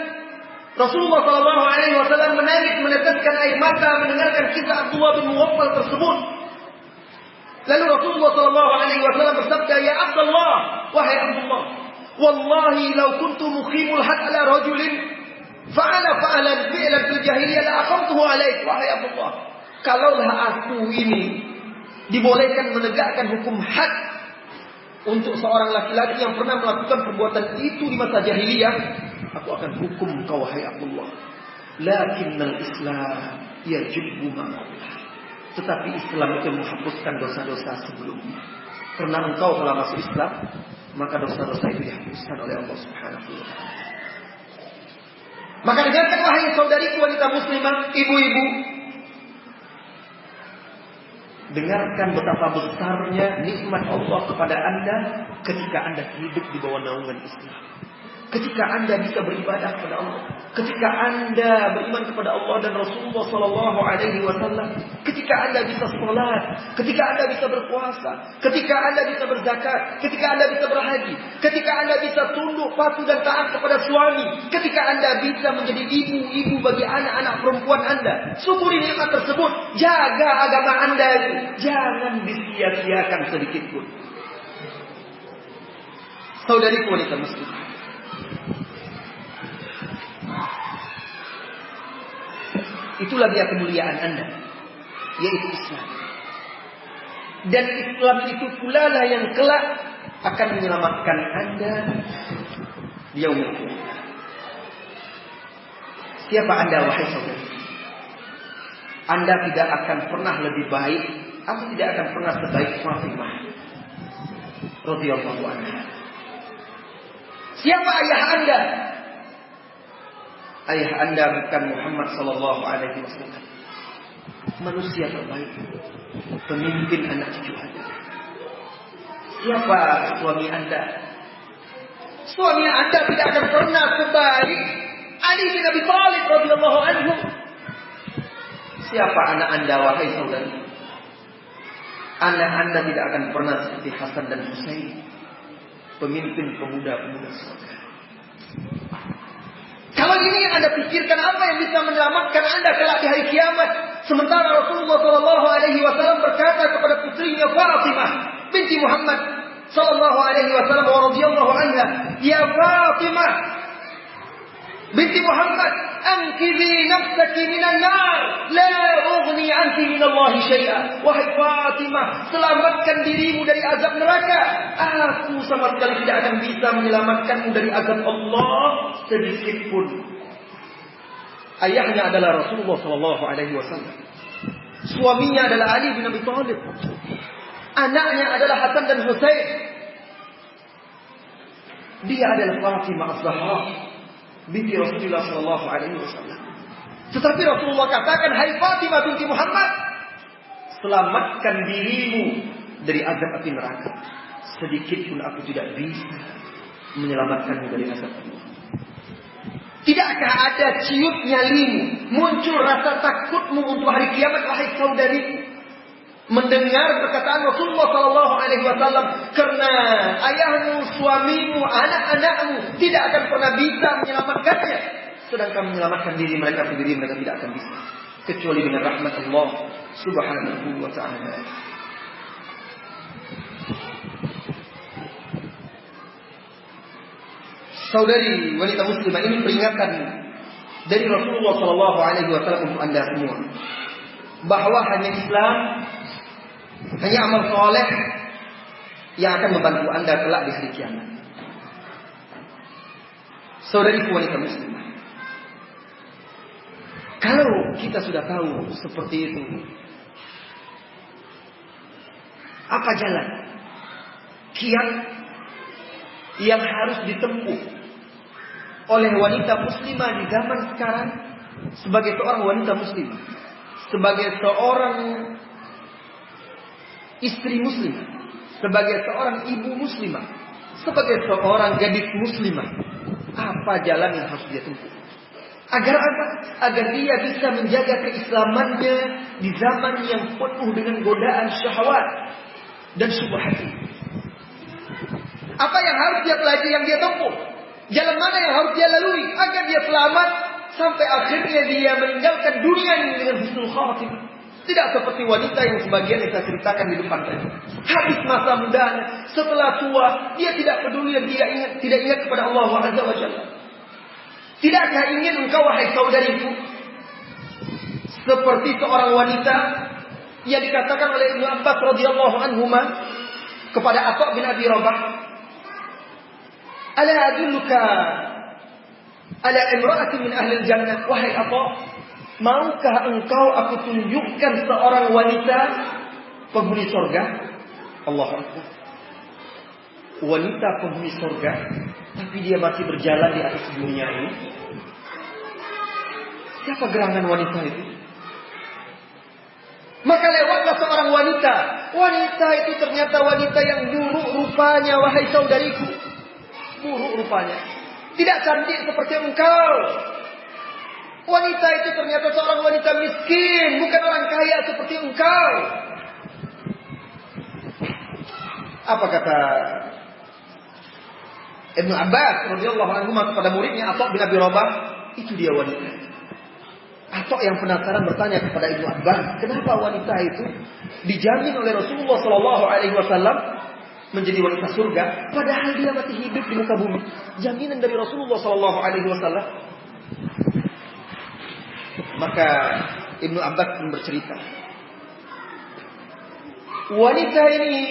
Rasulullah sallallahu alaihi wasallam menangis meneteskan air mata mendengarkan kisah Abdullah bin Mughaffal tersebut. Lalu Rasulullah sallallahu alaihi wasallam bersabda, "Ya Abdullah, wahai Abdullah, wallahi law kuntu muqimul had ala rajulin fa'ala fi'lan fil jahiliyah la aqamtuhu alaik." Wahai Abdullah, kalaulah aku ini dibolehkan menegakkan hukum had untuk seorang laki-laki yang pernah melakukan perbuatan itu di masa jahiliyah, aku akan hukum kau wahai Abdullah. Lakinnal Islam yajubbu ma qablah. Tetapi Islam itu menghapuskan dosa-dosa sebelumnya. Karena engkau telah masuk Islam, maka dosa-dosa itu dihapuskan oleh Allah Subhanahu wa taala. Maka dengarkan wahai saudariku wanita muslimah, ibu-ibu, dengarkan betapa besarnya nikmat Allah kepada Anda ketika Anda hidup di bawah naungan Islam. Ketika Anda bisa beribadah kepada Allah, ketika Anda beriman kepada Allah dan Rasulullah sallallahu alaihi wasallam, ketika Anda bisa salat, ketika Anda bisa berpuasa, ketika Anda bisa berzakat, ketika Anda bisa berhaji, ketika Anda bisa tunduk patuh dan taat kepada suami, ketika Anda bisa menjadi ibu-ibu bagi anak-anak perempuan Anda. Syukuri nikmat tersebut, jaga agama Anda itu, jangan disia-siakan sedikit pun. Saudariku wanita muslimah, itulah dia kemuliaan Anda, yaitu Islam. Dan Islam itu pula lah yang kelak akan menyelamatkan Anda di yaumul qiyamah. Siapa Anda wahai saudara? Anda tidak akan pernah lebih baik, atau tidak akan pernah sebaik Fatimah radhiyallahu anha. Siapa ayah Anda? Ayah Anda bukan Muhammad sallallahu alaihi wasallam, manusia terbaik, pemimpin anak cucu Anda. Siapa suami Anda? Suami Anda tidak akan pernah sebaik Ali bin Abi Thalib radhiyallahu anhu. Siapa anak Anda wahai saudari? Anak Anda tidak akan pernah seperti Hasan dan Husain, pemimpin pemuda-pemuda surga. Kalau ini yang Anda pikirkan, apa yang bisa menyelamatkan Anda kelak di hari kiamat? Sementara Rasulullah sallallahu alaihi wasallam berkata kepada putrinya Fatimah binti Muhammad sallallahu alaihi wasallam wa radhiyallahu anha, "Ya Fatimah binti Muhammad, anqidhi nafsaki minan nar, la ughni anki minallahi syai'a." Wahai Fatimah, selamatkan dirimu dari azab neraka. Aku sama sekali tidak akan bisa menyelamatkanmu dari azab Allah sedikit pun. Ayahnya adalah Rasulullah sallallahu alaihi wasallam. Suaminya adalah Ali bin Abi Thalib. Anaknya adalah Hasan dan Husain. Dia adalah Fatimah Az-Zahra binti Rasulullah sallallahu alaihi wasallam. Tetapi Rasulullah katakan, "Hai Fatimah binti Muhammad, selamatkan dirimu dari azab api neraka. Sedikit pun aku tidak bisa menyelamatkanmu dari azab Allah." Tidakkah ada ciut nyalimu, muncul rasa takutmu untuk hari kiamat wahai saudari? Mendengar perkataan Rasulullah sallallahu alaihi wasallam, karena ayahmu, suamimu, anak-anakmu tidak akan pernah bisa menyelamatkannya, sedangkan menyelamatkan diri mereka sendiri mereka tidak akan bisa, kecuali dengan rahmat Allah Subhanahu wa taala. Saudari wanita muslimah, ini peringatan dari Rasulullah sallallahu alaihi wasallam untuk Anda semua, bahwa hanya Islam, hanya amal soleh yang akan membantu Anda kelak di hari kiamat. Saudariku wanita muslimah, kalau kita sudah tahu seperti itu, apa jalan kiat yang harus ditempuh oleh wanita muslimah di zaman sekarang sebagai seorang wanita muslimah? sebagai seorang istri muslimah, sebagai seorang ibu muslimah, sebagai seorang gadis muslimah, apa jalan yang harus dia tempuh? Agar apa? Agar dia bisa menjaga keislamannya di zaman yang penuh dengan godaan syahwat dan syubhat. Apa yang harus dia pelajari, yang dia tempuh? Jalan mana yang harus dia lalui agar dia selamat sampai akhirnya dia meninggalkan dunia ini dengan husnul khatimah? Tidak seperti wanita yang sebagian kita ceritakan di depan tadi. Habis masa mudanya, setelah tua, dia tidak peduli dan tidak ingat kepada Allah Azza wa Jalla. Tidakkah ingin engkau, wahai saudariku, seperti seorang wanita yang dikatakan oleh Ibnu Abbas radhiyallahu anhuma kepada Atha bin Abi Rabah, "Ala adulluka ala imra'atin min ahli jannah?" Wahai Atha, maukah engkau aku tunjukkan seorang wanita penghuni surga? Allahu Akbar. Wanita penghuni surga, tapi dia masih berjalan di atas dunia ini. Siapa gerangan wanita itu? Maka lewatlah seorang wanita. Wanita itu ternyata wanita yang buruk rupanya, wahai saudariku. Buruk rupanya. Tidak cantik seperti engkau. Wanita itu ternyata seorang wanita miskin, bukan orang kaya seperti engkau. Apa kata Ibnu Abbas radhiyallahu anhu kepada muridnya Atha bin Abi Rabah? Itu dia wanita. Atha yang penasaran bertanya kepada Ibnu Abbas, kenapa wanita itu dijamin oleh Rasulullah sallallahu alaihi wasallam menjadi wanita surga, padahal dia masih hidup di muka bumi? Jaminan dari Rasulullah sallallahu alaihi wasallam. Maka Ibnu Abbas pun bercerita, wanita ini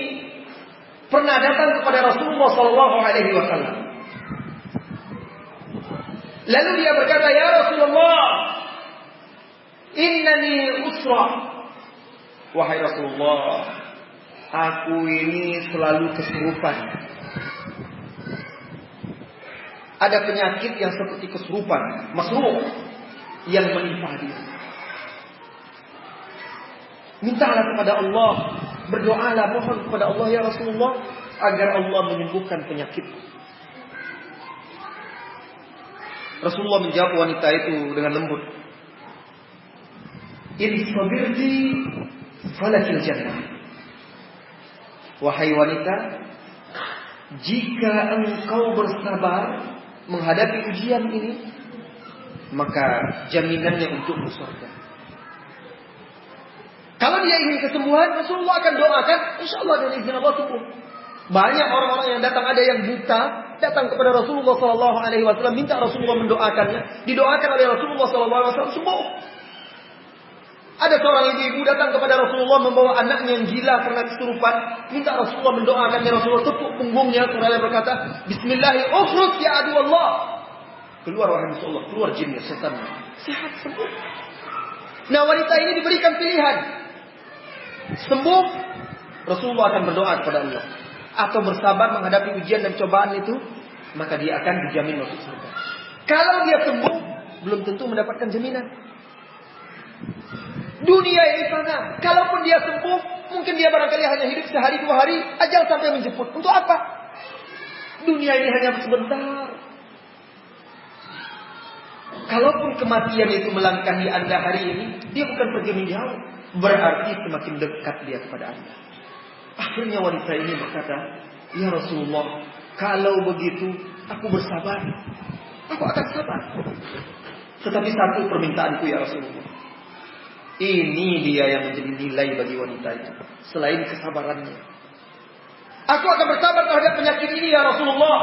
pernah datang kepada Rasulullah sallallahu alaihi wasallam. Lalu dia berkata, "Ya Rasulullah, innani usra." Wahai Rasulullah, aku ini selalu kesurupan. Ada penyakit yang seperti kesurupan, masruh, yang menimpa dia. Mintalah kepada Allah, berdoalah, mohon kepada Allah ya Rasulullah agar Allah menyembuhkan penyakit. Rasulullah menjawab wanita itu dengan lembut, "In sabirti falakil jannah." Wahai wanita, jika engkau bersabar menghadapi ujian ini, maka jaminannya untuk surga. Kalau dia ingin kesembuhan, Rasulullah akan doakan, insya Allah dengan izin Allah sembuh. Banyak orang-orang yang datang, ada yang buta, datang kepada Rasulullah sallallahu alaihi wasallam, minta Rasulullah mendoakannya, didoakan oleh Rasulullah sallallahu alaihi wasallam sembuh. Ada seorang ibu datang kepada Rasulullah membawa anaknya yang gila karena kesurupan, minta Rasulullah mendoakannya. Rasulullah tepuk punggungnya, seraya berkata, "Bismillah, ukhruj ya adu Allah." Keluar wahai Rasulullah, keluar jinnya, setannya. Sehat, sembuh. Nah, wanita ini diberikan pilihan. Sembuh, Rasulullah akan berdoa kepada Allah. Atau bersabar menghadapi ujian dan cobaan itu, maka dia akan dijamin masuk surga. Kalau dia sembuh, belum tentu mendapatkan jaminan. Dunia ini fana. Kalaupun dia sembuh, mungkin dia barangkali hanya hidup sehari 2 hari, ajal sampai menjemput. Untuk apa? Dunia ini hanya sebentar. Kalaupun kematian itu melangkahi Anda hari ini, dia bukan pergi menjauh, berarti semakin dekat dia kepada Anda. Akhirnya wanita ini berkata, "Ya Rasulullah, kalau begitu aku bersabar. Aku akan sabar. Tetapi satu permintaanku ya Rasulullah." Ini dia yang menjadi nilai bagi wanita itu, selain kesabarannya. "Aku akan bersabar terhadap penyakit ini ya Rasulullah.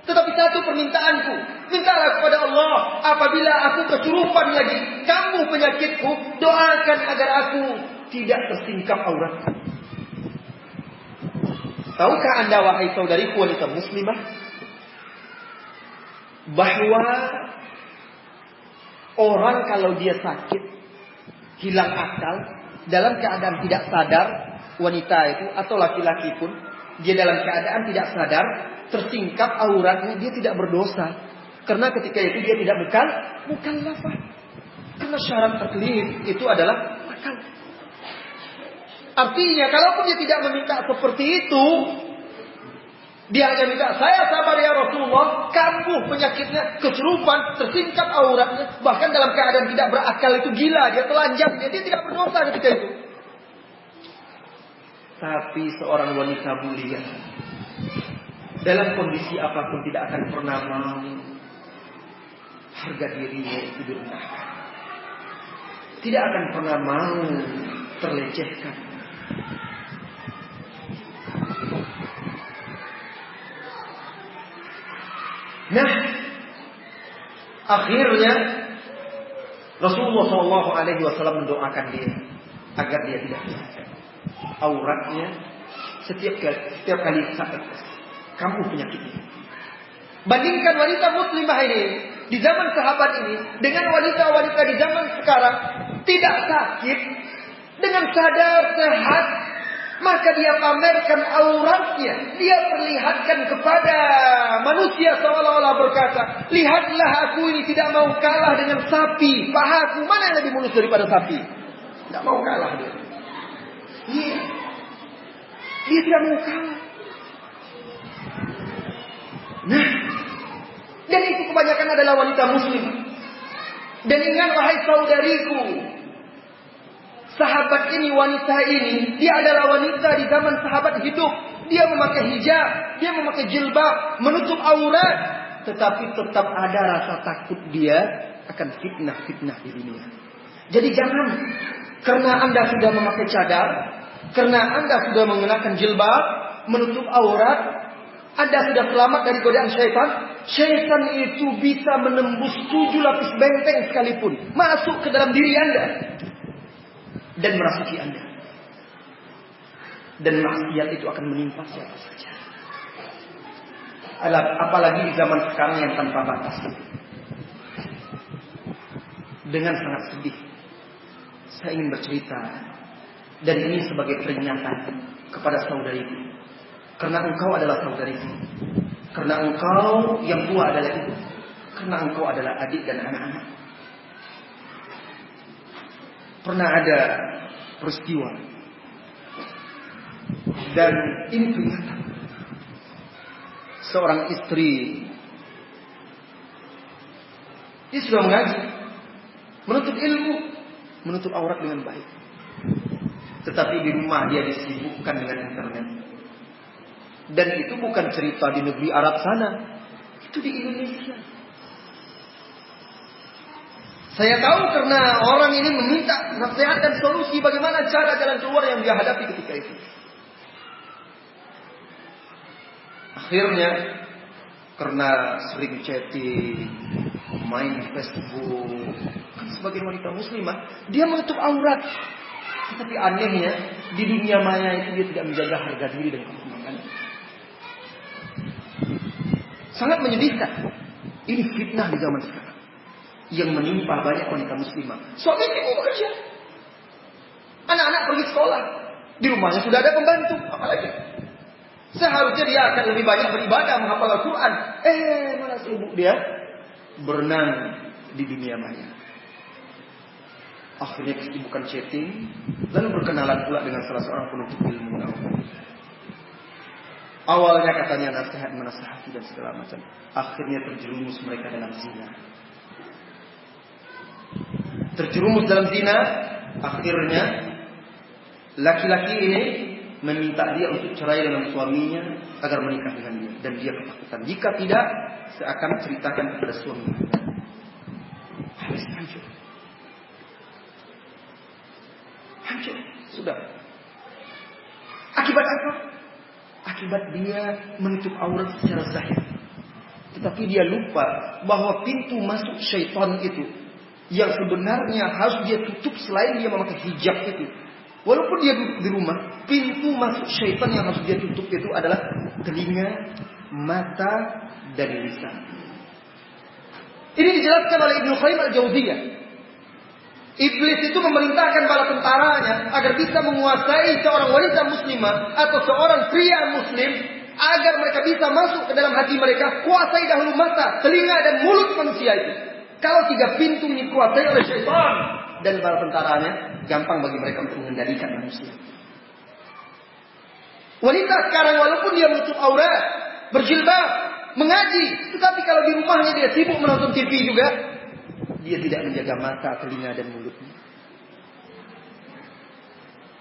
Tetapi satu permintaanku, mintalah kepada Allah, apabila aku kesurupan lagi, kambuh penyakitku, doakan agar aku tidak tersingkap auratku." Tahukah Anda wahai saudariku wanita muslimah, bahwa orang kalau dia sakit, hilang akal, dalam keadaan tidak sadar, wanita itu atau laki-laki pun, dia dalam keadaan tidak sadar, tersingkap auratnya, dia tidak berdosa. Karena ketika itu dia tidak mukallafah. Karena syarat taklif itu adalah akal. Artinya kalaupun dia tidak meminta seperti itu, dia hanya minta, saya sabar ya Rasulullah, kambuh penyakitnya, kesurupan, tersingkap auratnya, bahkan dalam keadaan tidak berakal itu gila, dia telanjang, dia tidak berdosa ketika itu. Tapi seorang wanita mulia dalam kondisi apapun tidak akan pernah mau harga dirinya itu direndahkan. Tidak akan pernah mau terlecehkan. Nah, akhirnya Rasulullah SAW mendoakan dia agar dia tidak terlihat auratnya setiap kali sakit, kambuh penyakitnya. Bandingkan wanita muslimah ini di zaman sahabat ini dengan wanita-wanita di zaman sekarang, tidak sakit, dengan sadar sehat, maka dia pamerkan auratnya, dia perlihatkan kepada manusia seolah-olah berkata, lihatlah aku ini tidak mau kalah dengan sapi, pahaku mana yang lebih mulus daripada sapi? Tidak mau kalah dia. Iya, dia tidak mau kalah. Nah, dan itu kebanyakan adalah wanita muslim. Dan ingat wahai saudariku, sahabat ini, wanita ini, dia adalah wanita di zaman sahabat hidup. Dia memakai hijab, dia memakai jilbab, menutup aurat, tetapi tetap ada rasa takut dia akan fitnah-fitnah di dunia. Jadi jangan karena Anda sudah memakai cadar, karena Anda sudah mengenakan jilbab, menutup aurat, Anda sudah selamat dari godaan syaitan. Syaitan itu bisa menembus 7 lapis benteng sekalipun, masuk ke dalam diri Anda dan merasuki Anda. Dan maksiat itu akan menimpa siapa saja. Apalagi di zaman sekarang yang tanpa batas. Dengan sangat sedih, saya ingin bercerita, dan ini sebagai peringatan kepada saudariku, karena engkau adalah saudariku, karena engkau yang tua adalah ibu, karena engkau adalah adik dan anak-anak. Pernah ada peristiwa, dan ini peringatan. Seorang istri, dia sudah mengaji, menuntut ilmu, menutup aurat dengan baik, tetapi di rumah dia disibukkan dengan internet. Dan itu bukan cerita di negeri Arab sana, itu di Indonesia. Saya tahu karena orang ini meminta nasihat dan solusi bagaimana cara jalan keluar yang dia hadapi ketika itu. Akhirnya karena sering chatting, main di Facebook, kan sebagai wanita muslimah, dia menutup aurat. Tetapi anehnya di dunia maya itu dia tidak menjaga harga diri dan kehormatan. Sangat menyedihkan. Ini fitnah di zaman sekarang yang menimpa banyak wanita muslimah. Suami ibu bekerja, anak-anak pergi sekolah, di rumahnya sudah ada pembantu, apalagi seharusnya dia akan lebih banyak beribadah, menghafal Al-Quran. Malah sibuk dia berenang di dunia maya. Akhirnya kesibukan chatting, lalu berkenalan pula dengan salah seorang penuntut ilmu. Awalnya katanya nasihat menasihati dan segala macam. Akhirnya terjerumus mereka dalam zina. Terjerumus dalam zina. Akhirnya laki-laki ini meminta dia untuk cerai dengan suaminya agar menikah dengan dia. Dan dia ketakutan. Jika tidak, saya akan ceritakan kepada suaminya. Habis hancur. Hancur. Sudah. Akibat apa? Akibat dia menutup aurat secara zahir. Tetapi dia lupa bahwa pintu masuk syaitan itu, yang sebenarnya harus dia tutup selain dia memakai hijab itu. Walaupun dia duduk di rumah, pintu masuk syaitan yang harus dia tutup itu adalah telinga, mata, dan lisan. Ini dijelaskan oleh Ibnu Qayyim Al-Jauziyah. Iblis itu memerintahkan para tentaranya agar bisa menguasai seorang wanita muslimah atau seorang pria muslim, agar mereka bisa masuk ke dalam hati mereka, kuasai dahulu mata, telinga, dan mulut manusia itu. Kalau 3 pintu ini dikuasai oleh syaitan dan para tentaranya, gampang bagi mereka untuk mengendalikan manusia. Wanita sekarang walaupun dia menutup aurat, berjilbab, mengaji, tetapi kalau di rumahnya dia sibuk menonton TV juga, dia tidak menjaga mata, telinga dan mulutnya.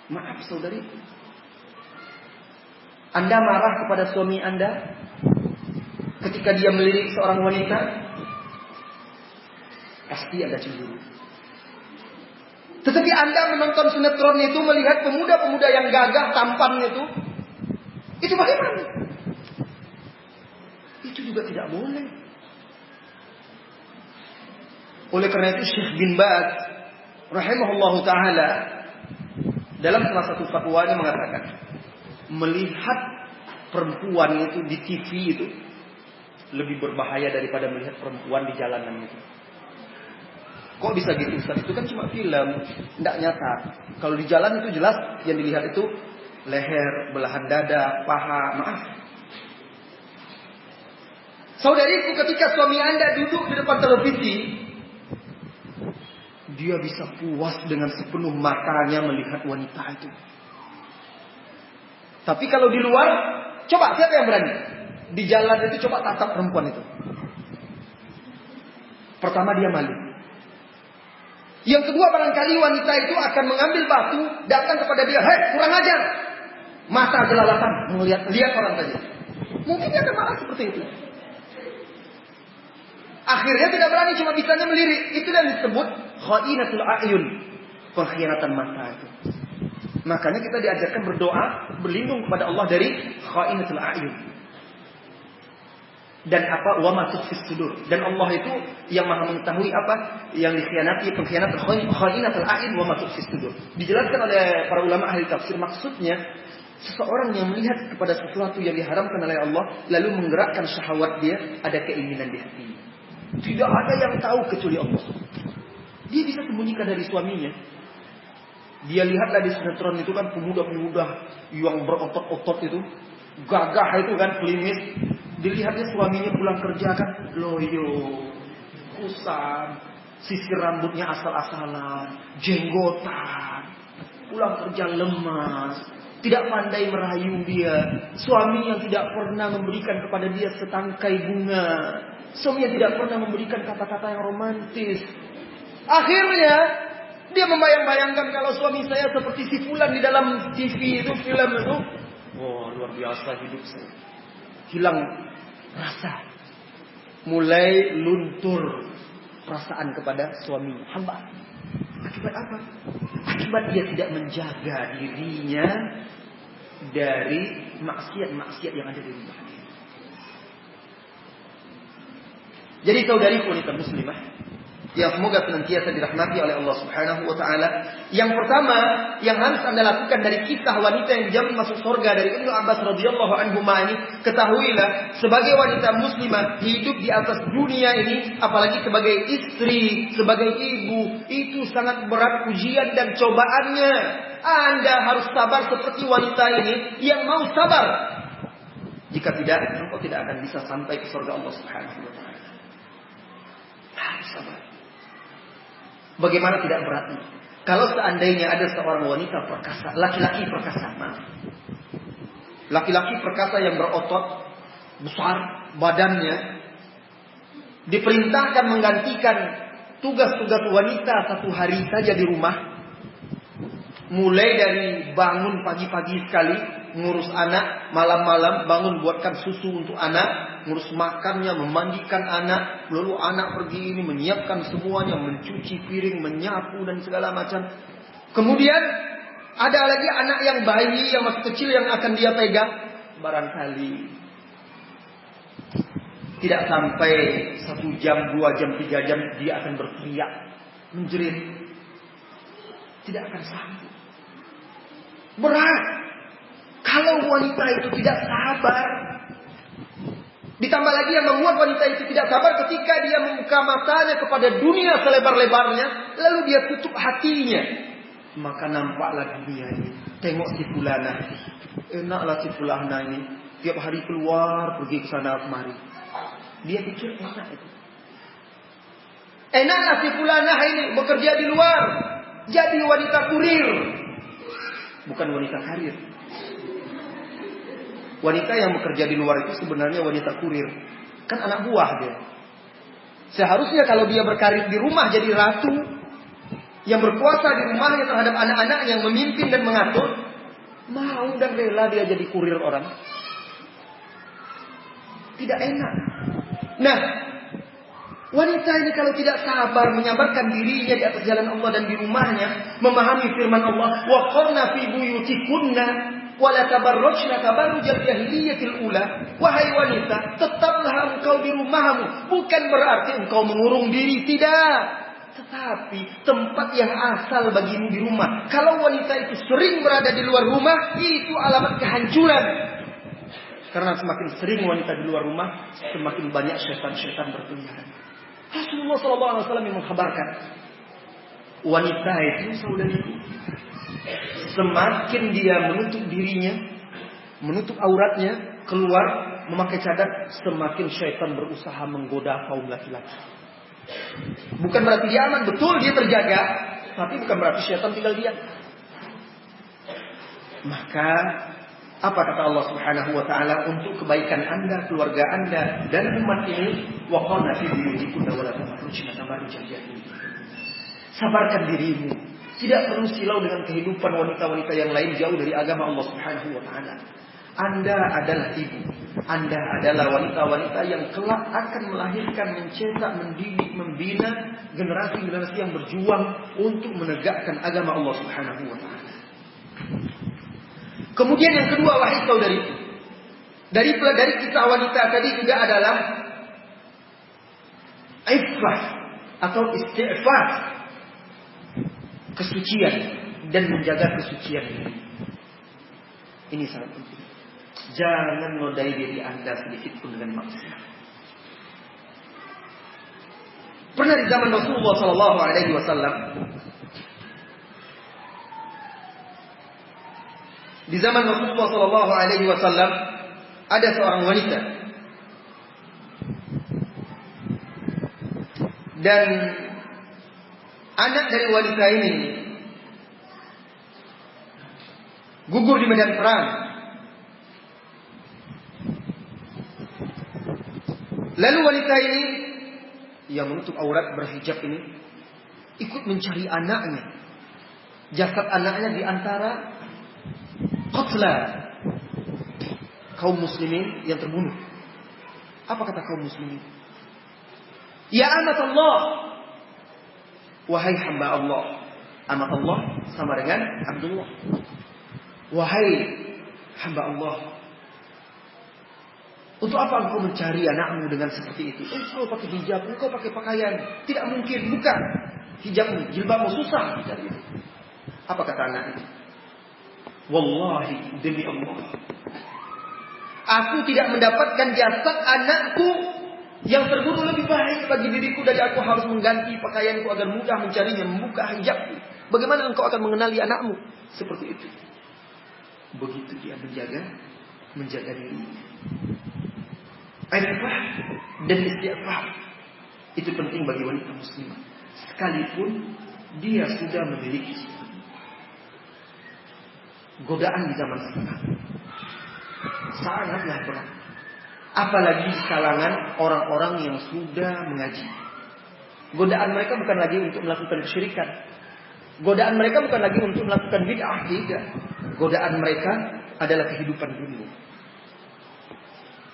Maaf saudari, Anda marah kepada suami Anda ketika dia melirik seorang wanita, pasti ada cemburu. Tetapi Anda menonton sinetron itu, melihat pemuda-pemuda yang gagah tampan itu bagaimana? Itu juga tidak boleh. Oleh karena itu Syekh bin Baz rahimahullahu taala dalam salah satu fatwanya mengatakan, melihat perempuan itu di TV itu lebih berbahaya daripada melihat perempuan di jalanan itu. Kok bisa gitu Ustaz? Itu kan cuma film, tidak nyata. Kalau di jalan itu jelas yang dilihat itu leher, belahan dada, paha. Maaf. Saudariku, ketika suami Anda duduk di depan televisi, dia bisa puas dengan sepenuh matanya melihat wanita itu. Tapi kalau di luar, coba siapa yang berani? Di jalan itu coba tatap perempuan itu. Pertama dia malu. Yang kedua, barangkali wanita itu akan mengambil batu, datang kepada dia, "Hei, kurang ajar." Mata jelalatan, lihat orang saja. Mungkin dia akan marah seperti itu. Akhirnya tidak berani, cuma bisanya melirik. Itu yang disebut khainatul a'yun, pengkhianatan mata itu. Makanya kita diajarkan berdoa, berlindung kepada Allah dari khainatul a'yun. Dan apa? Wa ma tukhfis sudur. Dan Allah itu yang Maha mengetahui apa yang dikhianati, pengkhianatan khainatul a'yun wa ma tukhfis sudur. Dijelaskan oleh para ulama ahli tafsir, maksudnya seseorang yang melihat kepada sesuatu yang diharamkan oleh Allah lalu menggerakkan syahwat dia, ada keinginan di hatinya. Tidak ada yang tahu kecuali Allah. Dia bisa sembunyikan dari suaminya. Dia lihatlah di sinetron itu kan pemuda-pemuda yang berotot-otot itu, gagah itu kan, klimis. Dilihatnya suaminya pulang kerja kan loyo, kusam, sisir rambutnya asal-asalan, jenggotan, pulang kerja lemas, tidak pandai merayu dia. Suami yang tidak pernah memberikan kepada dia setangkai bunga, suami yang tidak pernah memberikan kata-kata yang romantis. Akhirnya dia membayang-bayangkan, kalau suami saya seperti si fulan di dalam TV itu, film itu, oh luar biasa hidup saya. Hilang rasa, mulai luntur perasaan kepada suami hamba. Akibat apa? Akibat dia tidak menjaga dirinya dari maksiat-maksiat yang ada di rumahnya. Jadi saudariku wanita muslimah yang semoga senantiasa dirahmati oleh Allah Subhanahu wa taala. Yang pertama yang harus Anda lakukan dari kisah wanita yang dijamin masuk surga dari Ibnu Abbas radhiyallahu anhu ini, ketahuilah sebagai wanita muslimah hidup di atas dunia ini, apalagi sebagai istri, sebagai ibu, itu sangat berat ujian dan cobaannya. Anda harus sabar seperti wanita ini yang mau sabar. Jika tidak, engkau tidak akan bisa sampai ke surga Allah Subhanahu wa taala. Harus sabar. Bagaimana tidak beratnya? Kalau seandainya ada seorang wanita perkasa, laki-laki perkasa, laki-laki perkasa yang berotot, besar badannya, diperintahkan menggantikan tugas-tugas wanita satu hari saja di rumah. Mulai dari bangun pagi-pagi sekali, ngurus anak, malam-malam bangun buatkan susu untuk anak, ngurus makannya, memandikan anak, lalu anak pergi ini menyiapkan semuanya, mencuci piring, menyapu dan segala macam. Kemudian ada lagi anak yang bayi yang masih kecil yang akan dia pegang. Barangkali tidak sampai 1 jam, 2 jam, 3 jam dia akan berteriak, menjerit. Tidak akan sanggup. Berat. Kalau wanita itu tidak sabar. Ditambah lagi yang membuat wanita itu tidak sabar ketika dia membuka matanya kepada dunia selebar-lebarnya, lalu dia tutup hatinya. Maka nampaklah dunia ini. Tengok si fulana. Enaklah si fulana ini. Tiap hari keluar, pergi ke sana kemari. Dia pikir enak itu. Enaklah si fulanah ini bekerja di luar, jadi wanita kurir, bukan wanita karir. Wanita yang bekerja di luar itu sebenarnya wanita kurir, kan anak buah dia. Seharusnya kalau dia berkarir di rumah jadi ratu, yang berkuasa di rumahnya terhadap anak-anak, yang memimpin dan mengatur, mau dan rela dia jadi kurir orang. Tidak enak. Nah, wanita ini kalau tidak sabar menyabarkan dirinya di atas jalan Allah dan di rumahnya, memahami firman Allah, wa qarna fi buyutikunna wa la tabarrajna tabarrujal jahiliyatil ula. Wahai wanita, tetaplah engkau di rumahmu, bukan berarti engkau mengurung diri, tidak. Tetapi tempat yang asal bagimu di rumah. Kalau wanita itu sering berada di luar rumah, itu alamat kehancuran. Karena semakin sering wanita di luar rumah, semakin banyak syaitan-syaitan berkeliaran. Rasulullah SAW yang mengkhabarkan, wanita itu saudariku, semakin dia menutup dirinya, menutup auratnya, keluar memakai cadar, semakin syaitan berusaha menggoda kaum laki-laki. Bukan berarti dia aman, betul dia terjaga, tapi bukan berarti syaitan tinggal diam. Maka apa kata Allah Subhanahu wa taala untuk kebaikan Anda, keluarga Anda dan umat ini? Wa qana fi buyutikunna wa la tabarrujna tabarrujal jahiliyah. Sabarkan dirimu. Tidak perlu silau dengan kehidupan wanita-wanita yang lain jauh dari agama Allah Subhanahu wa taala. Anda adalah ibu. Anda adalah wanita-wanita yang kelak akan melahirkan, mencetak, mendidik, membina generasi-generasi yang berjuang untuk menegakkan agama Allah Subhanahu wa taala. Kemudian yang kedua, wahai saudariku, dari kisah wanita tadi juga adalah iffah atau isti'faf, kesucian dan menjaga kesucian ini. Ini sangat penting. Jangan nodai diri Anda sedikit pun dengan maksiat. Pernah di zaman Rasulullah SAW, di zaman Rasulullah SAW ada seorang wanita dan anak dari wanita ini gugur di medan perang. Lalu wanita ini yang menutup aurat berhijab ini ikut mencari anaknya. Jasad anaknya di antara qatla kaum muslimin yang terbunuh. Apa kata kaum muslimin? Ya amat Allah, wahai hamba Allah. Amat Allah sama dengan Abdullah. Wahai hamba Allah, untuk apa engkau mencari anakmu dengan seperti itu? Engkau pakai hijab, engkau pakai pakaian, tidak mungkin, bukan hijabmu, jilbabmu, susah mencari itu. Apa kata anak itu? Wallahi, demi Allah, aku tidak mendapatkan jasad anakku yang terbunuh lebih baik bagi diriku dari aku harus mengganti pakaianku agar mudah mencarinya, membuka hijabku. Bagaimana engkau akan mengenali anakmu? Seperti itu. Begitu dia menjaga dirinya. Iffah dan istighfar itu penting bagi wanita muslimah, sekalipun dia sudah memiliki suami. Godaan di zaman sekarang sangatlah berat, apalagi di kalangan orang-orang yang sudah mengaji. Godaan mereka bukan lagi untuk melakukan kesyirikan, godaan mereka bukan lagi untuk melakukan bid'ah, tidak. Godaan mereka adalah kehidupan dunia.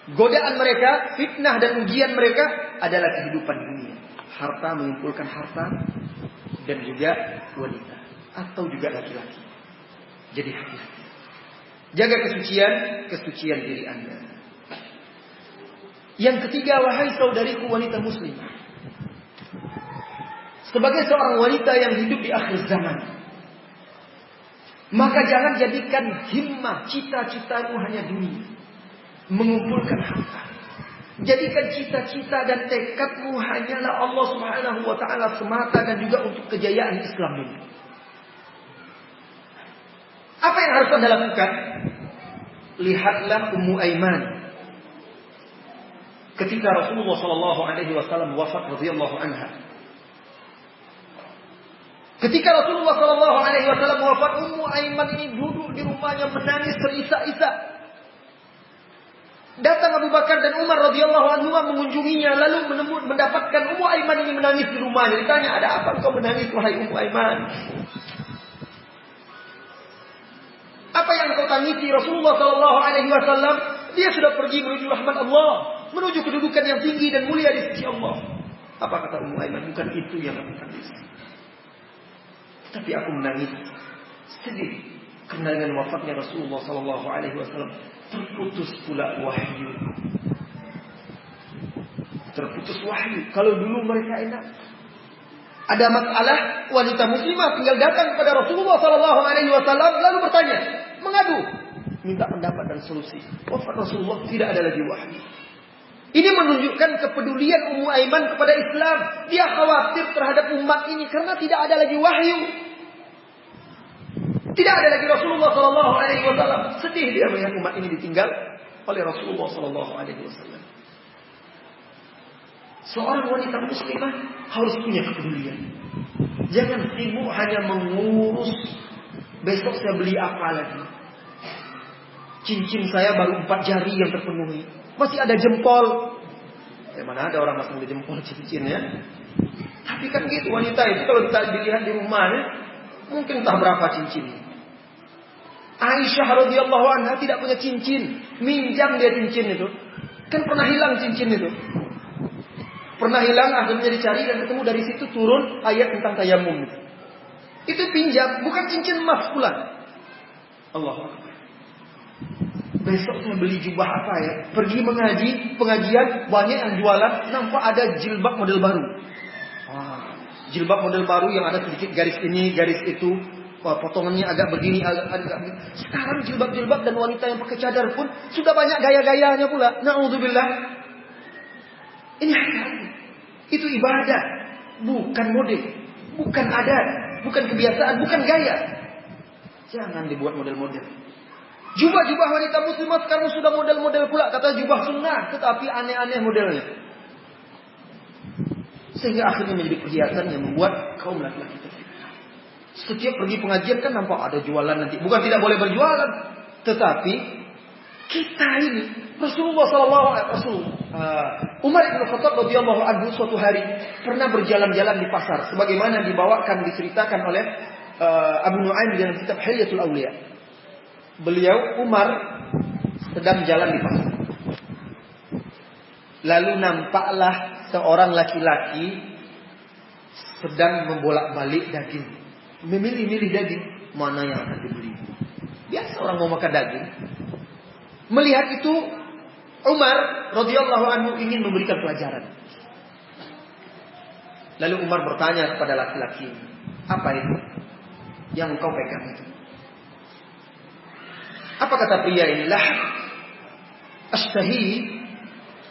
Godaan mereka, fitnah dan ujian mereka adalah kehidupan dunia. Harta, mengumpulkan harta, dan juga wanita atau juga laki-laki. Jadi hati-hati. Jaga kesucian diri Anda. Yang ketiga, wahai saudariku wanita muslimah, sebagai seorang wanita yang hidup di akhir zaman, maka jangan jadikan himmah, cita-citamu hanya dunia, mengumpulkan harta. Jadikan cita-cita dan tekadmu hanyalah Allah Subhanahu wa taala semata dan juga untuk kejayaan Islam ini. Apa yang harus Anda lakukan? Lihatlah Ummu Aiman. Ketika Rasulullah sallallahu alaihi wasallam wafat radhiyallahu anha, Ketika Rasulullah Shallallahu Alaihi Wasallam wafat, Ummu Aiman ini duduk di rumahnya menangis terisak-isak. Datang Abu Bakar dan Umar radhiyallahu anhu mengunjunginya, lalu mendapatkan Ummu Aiman ini menangis di rumahnya. Ditanya, ada apa engkau menangis wahai Ummu Aiman? Apa yang engkau tangisi? Rasulullah Shallallahu Alaihi Wasallam dia sudah pergi menuju rahmat Allah, menuju kedudukan yang tinggi dan mulia di sisi Allah. Apa kata Ummu Aiman? Bukan itu yang aku tangisi. Tapi aku menangis sedih karena dengan wafatnya Rasulullah Sallallahu Alaihi Wasallam terputus pula wahyu. Terputus wahyu. Kalau dulu mereka enak, ada masalah, wanita muslimah tinggal datang kepada Rasulullah Sallallahu Alaihi Wasallam lalu bertanya, mengadu, minta pendapat dan solusi. Wafat Rasulullah tidak ada lagi wahyu. Ini menunjukkan kepedulian Ummu Aiman kepada Islam. Dia khawatir terhadap umat ini karena tidak ada lagi wahyu. Tidak ada lagi Rasulullah Sallallahu Alaihi Wasallam. Sedih dia melihat umat ini ditinggal oleh Rasulullah Sallallahu Alaihi Wasallam. Seorang wanita muslimah harus punya kepedulian. Jangan sibuk hanya mengurus besok saya beli apa lagi. Cincin saya baru 4 jari yang terpenuhi. Masih ada jempol. Mana ada orang masang di jempol cincinnya. Tapi kan gitu wanita itu kalau kita dilihat di rumahnya, mungkin entah berapa cincinnya. Aisyah radhiyallahu anha tidak punya cincin, minjam dia cincin itu. Kan pernah hilang cincin itu. Pernah hilang, akhirnya dicari dan ketemu, dari situ turun ayat tentang tayamum itu. Itu pinjam, bukan cincin emas pula. Allahu Akbar. Besok saya beli jubah apa ya? Pergi mengaji, pengajian, banyak yang jualan, nampak ada jilbab model baru. Jilbab model baru yang ada sedikit garis ini, garis itu. Potongannya agak begini, agak begini. Sekarang jilbab-jilbab dan wanita yang pakai cadar pun sudah banyak gaya-gayanya pula. Na'udzubillah. Ini hati-hati. Itu ibadah, bukan model, bukan adat, bukan kebiasaan, bukan gaya. Jangan dibuat model-model. Jubah-jubah wanita muslimah sekarang sudah model-model pula. Kata jubah sunnah, tetapi aneh-aneh modelnya. Sehingga akhirnya menjadi perhiasan yang membuat kaum laki-laki terfitnah. Setiap pergi pengajian kan nampak ada jualan nanti. Bukan tidak boleh berjualan, tetapi kita ini Rasulullah Sallallahu Alaihi Wasallam, Umar bin Khattab radhiyallahu anhu suatu hari pernah berjalan-jalan di pasar, sebagaimana dibawakan diceritakan oleh Abu Nu'aim dalam kitab Hilyatul Awliya. Beliau Umar sedang jalan di pasar. Lalu nampaklah seorang laki-laki sedang membolak-balik daging. Memilih-milih daging mana yang akan dibeli. Biasa orang mau makan daging. Melihat itu Umar radhiyallahu anhu ingin memberikan pelajaran. Lalu Umar bertanya kepada laki-laki, apa itu yang engkau pegang itu? Apa kata pria ini? Lah, ashtahi,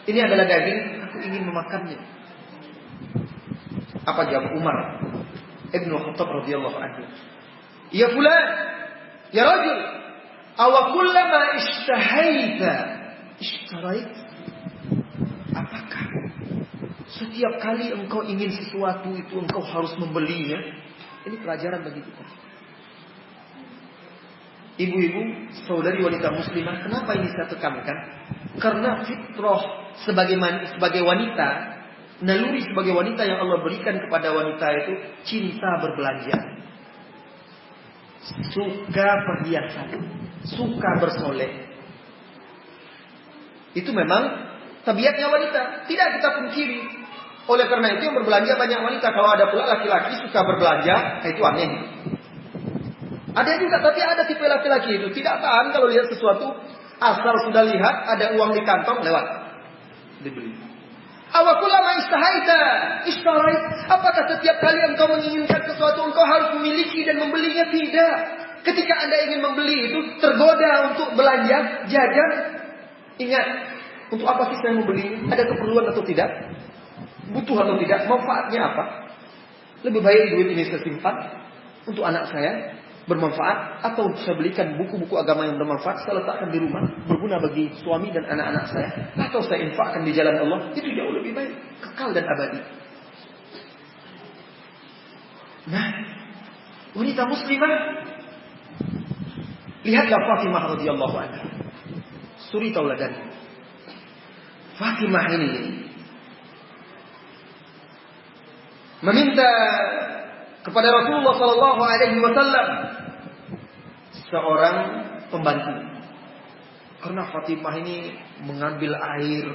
ini adalah daging, aku ingin memakannya. Apa jawab Umar Ibn Khattab radhiyallahu anhu? Ya fulan, ya rajul, awa kullama ishtahaita ishtarait? Apakah setiap kali engkau ingin sesuatu itu engkau harus membelinya? Ini pelajaran bagi kita. Ibu-ibu, saudari wanita muslimah, kenapa ini saya tekankan? Karena fitrah sebagai wanita, naluri sebagai wanita yang Allah berikan kepada wanita itu cinta berbelanja, suka perhiasan, suka bersolek. Itu memang tabiatnya wanita, tidak kita pungkiri. Oleh karena itu yang berbelanja banyak wanita. Kalau ada pula laki-laki suka berbelanja, itu aneh. Ada juga, tapi ada tipe laki-laki itu tidak tahan kalau lihat sesuatu, asal sudah lihat ada uang di kantong, lewat dibeli. Awakulama istahaita ishtarait? Apakah setiap kali engkau menginginkan sesuatu engkau harus memiliki dan membelinya? Tidak. Ketika Anda ingin membeli itu tergoda untuk belanja, jajan, ingat, untuk apa sih saya membeli? Ada keperluan atau tidak? Butuh atau tidak? Manfaatnya apa? Lebih baik duit ini saya simpan untuk anak saya bermanfaat, atau saya belikan buku-buku agama yang bermanfaat, saya letakkan di rumah, berguna bagi suami dan anak-anak saya, atau saya infakkan di jalan Allah. Itu jauh lebih baik, kekal dan abadi. Nah, wanita muslimah. Lihatlah Fatimah radhiyallahu anha. Suri tauladan. Fatimah ini meminta kepada Rasulullah sallallahu alaihi wasallam seorang pembantu. Karena Fatimah ini mengambil air,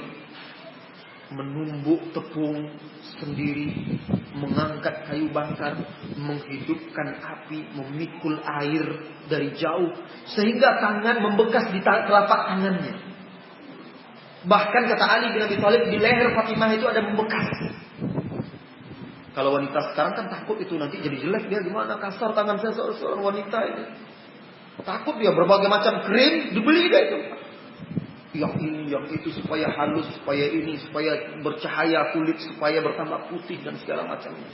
menumbuk tepung sendiri, mengangkat kayu bakar, menghidupkan api, memikul air dari jauh sehingga tangan membekas di telapak tangannya. Bahkan kata Ali bin Abi Thalib, di leher Fatimah itu ada membekas. Kalau wanita sekarang kan takut itu nanti jadi jelek, dia gimana kasar tangan saya seorang wanita ini. Takut dia berbagai macam krim dibeli dia itu. Yang ini, yang itu supaya halus, supaya ini, supaya bercahaya kulit, supaya bertambah putih dan segala macamnya.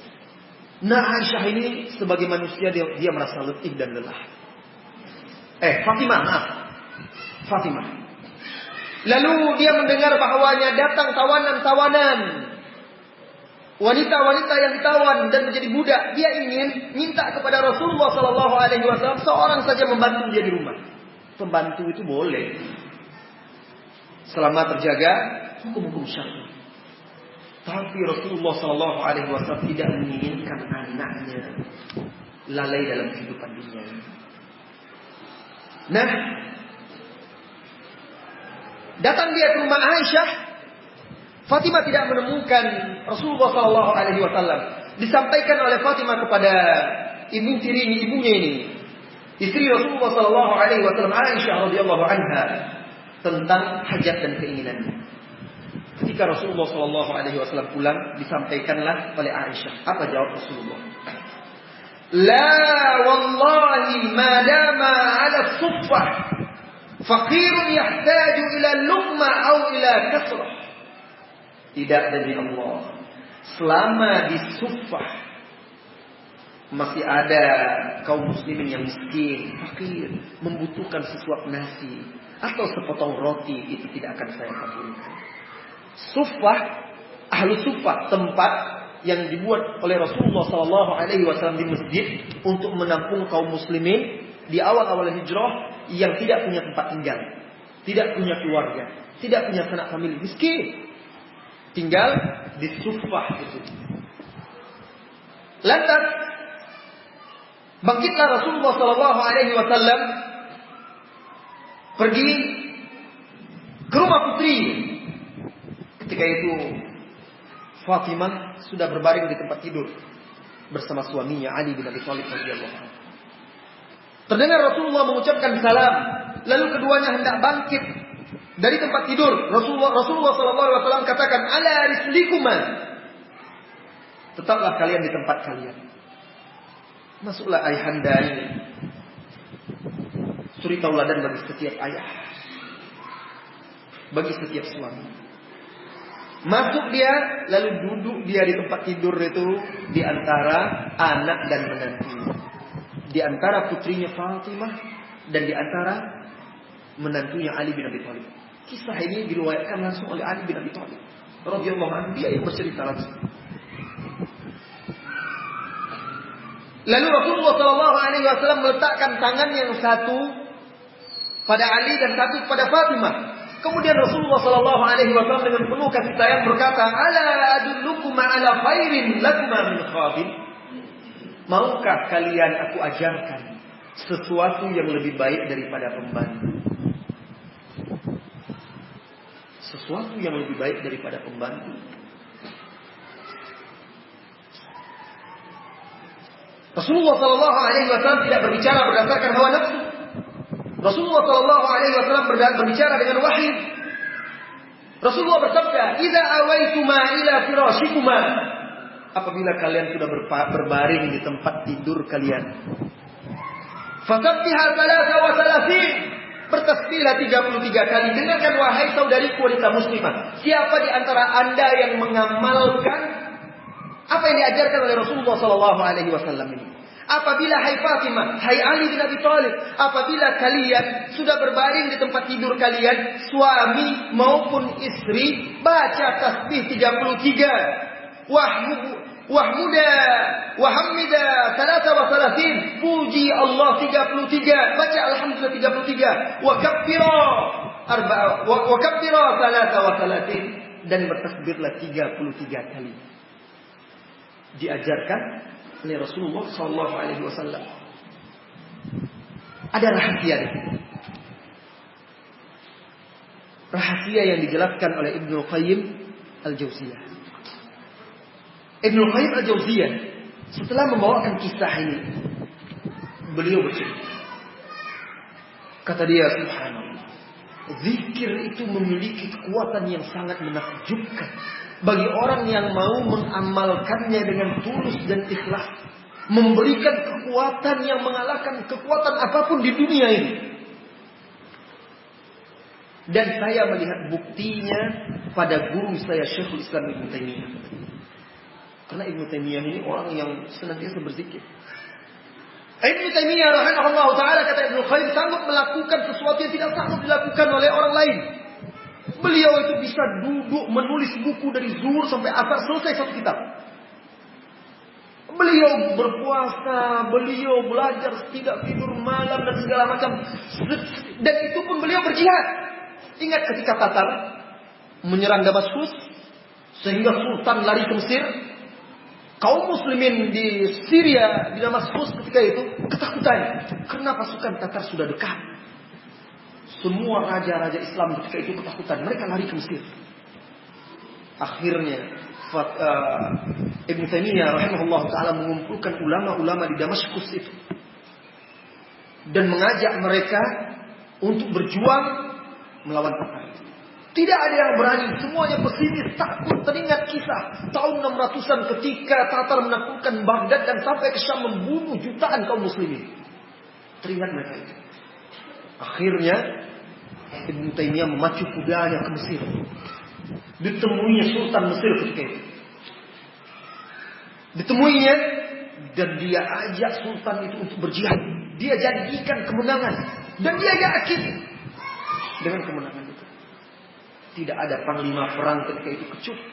Nah, Aisyah ini sebagai manusia dia merasa letih dan lelah. Fatimah. Lalu dia mendengar bahwanya datang tawanan-tawanan, wanita-wanita yang ditawan dan menjadi budak. Dia ingin minta kepada Rasulullah sallallahu alaihi wasallam seorang saja membantu dia di rumah. Pembantu itu boleh selama terjaga hukum-hukum syar'i. Tapi Rasulullah sallallahu alaihi wasallam tidak menginginkan anaknya lalai dalam kehidupan dunia. Nah, datang dia ke rumah Aisyah. Fatimah tidak menemukan Rasulullah sallallahu alaihi wasallam. Disampaikan oleh Fatimah kepada ibunya ini, istri Rasulullah sallallahu alaihi wasallam, Aisyah radhiyallahu anha, tentang hajat dan keinginannya. Ketika Rasulullah sallallahu alaihi wasallam pulang, disampaikanlah oleh Aisyah. Apa jawab Rasulullah? La wallahi ma dama 'ala as-suffah faqirun yahtaju ila luqma aw ila kasrah. Tidak demi Allah, selama di Suffah masih ada kaum muslimin yang miskin, fakir, membutuhkan sesuap nasi atau sepotong roti, itu tidak akan saya kabulkan. Suffah, ahlu Suffah, tempat yang dibuat oleh Rasulullah SAW di masjid untuk menampung kaum muslimin di awal-awal hijrah yang tidak punya tempat tinggal, tidak punya keluarga, tidak punya sanak famili, miskin, tinggal di Suffah itu. Lantas bangkitlah Rasulullah SAW pergi ke rumah putri. Ketika itu Fatimah sudah berbaring di tempat tidur bersama suaminya Ali bin Abi Thalib radhiyallahu anhu. Terdengar Rasulullah mengucapkan salam, lalu keduanya hendak bangkit dari tempat tidur. Rasulullah SAW katakan, ala rislikuma, tetaplah kalian di tempat kalian. Masuklah ayahanda ini, suri tauladan bagi setiap ayah, bagi setiap suami. Masuk dia, lalu duduk dia di tempat tidur itu di antara anak dan menantu, di antara putrinya Fatimah dan di antara menantunya Ali bin Abi Thalib. Kisah ini diriwayatkan langsung oleh Ali bin Abi Thalib radhiyallahu anhu, dia yang bercerita langsung. Lalu Rasulullah SAW meletakkan tangan yang satu pada Ali dan satu pada Fatimah. Kemudian Rasulullah SAW dengan penuh kasih sayang berkata, ala adullukum ala khairin lakuma min khadim. Maukah kalian aku ajarkan sesuatu yang lebih baik daripada pembantu? Sesuatu yang lebih baik daripada pembantu. Rasulullah SAW tidak berbicara berdasarkan hawa nafsu. Rasulullah SAW berbicara dengan wahyu. Rasulullah bersabda, "Idza awaituma ila firashikuma." Apabila kalian sudah berbaring di tempat tidur kalian, fasabbiha 33. Bertasbihlah 33 kali. Dengarkan wahai saudariku wanita muslimah, siapa di antara Anda yang mengamalkan apa yang diajarkan oleh Rasulullah SAW ini? Apabila hai Fatimah, hai Ali bin Abi Thalib, apabila kalian sudah berbaring di tempat tidur kalian, suami maupun istri, baca tasbih 33. Wahmuda wa hamida 33, puji Allah 33, baca alhamdulillah 33, wa kabbira 33, dan bertakbirlah 33 kali. Diajarkan oleh Rasulullah sallallahu alaihi wasallam. Ada rahasia di sini. Rahasia yang dijelaskan oleh Ibnu Qayyim Al-Jauziyah. Ibnu Qayyim Al-Jauziyah setelah membawakan kisah ini, beliau bercerita. Kata dia, subhanallah, zikir itu memiliki kekuatan yang sangat menakjubkan bagi orang yang mau mengamalkannya dengan tulus dan ikhlas, memberikan kekuatan yang mengalahkan kekuatan apapun di dunia ini. Dan saya melihat buktinya pada guru saya Syekhul Islam Ibnu Taimiyah. Karena Ibnu Taimiyah ini orang yang senantiasa berzikir. Ibnu Taimiyah rahimahullah taala, kata Ibnu Qayyim, sanggup melakukan sesuatu yang tidak sanggup dilakukan oleh orang lain. Beliau itu bisa duduk menulis buku dari zuhur sampai asar, selesai satu kitab. Beliau berpuasa, beliau belajar tidak tidur malam dan segala macam. Dan itu pun beliau berjihad. Ingat ketika Tatar menyerang Damaskus sehingga Sultan lari ke Mesir, kaum muslimin di Syria, di Damaskus ketika itu ketakutan karena pasukan Tatar sudah dekat. Semua raja-raja Islam ketika itu ketakutan, mereka lari ke Mesir. Akhirnya Ibnu Taimiyah rahimahullah taala mengumpulkan ulama-ulama di Damaskus itu dan mengajak mereka untuk berjuang melawan Tatar. Tidak ada yang berani, semuanya pesimis, takut. Teringat kisah tahun 600-an ketika Tatar menaklukkan Baghdad dan sampai ke Syam membunuh jutaan kaum muslimin. Teringat mereka itu. Akhirnya Ibnu Taimiyah memacu kudanya ke Mesir. Ditemuinya Sultan Mesir ketika itu. Ditemuinya dan dia ajak Sultan itu untuk berjihad. Dia janjikan kemenangan dan dia yakin dengan kemenangan itu. Tidak ada panglima perang ketika itu kecuali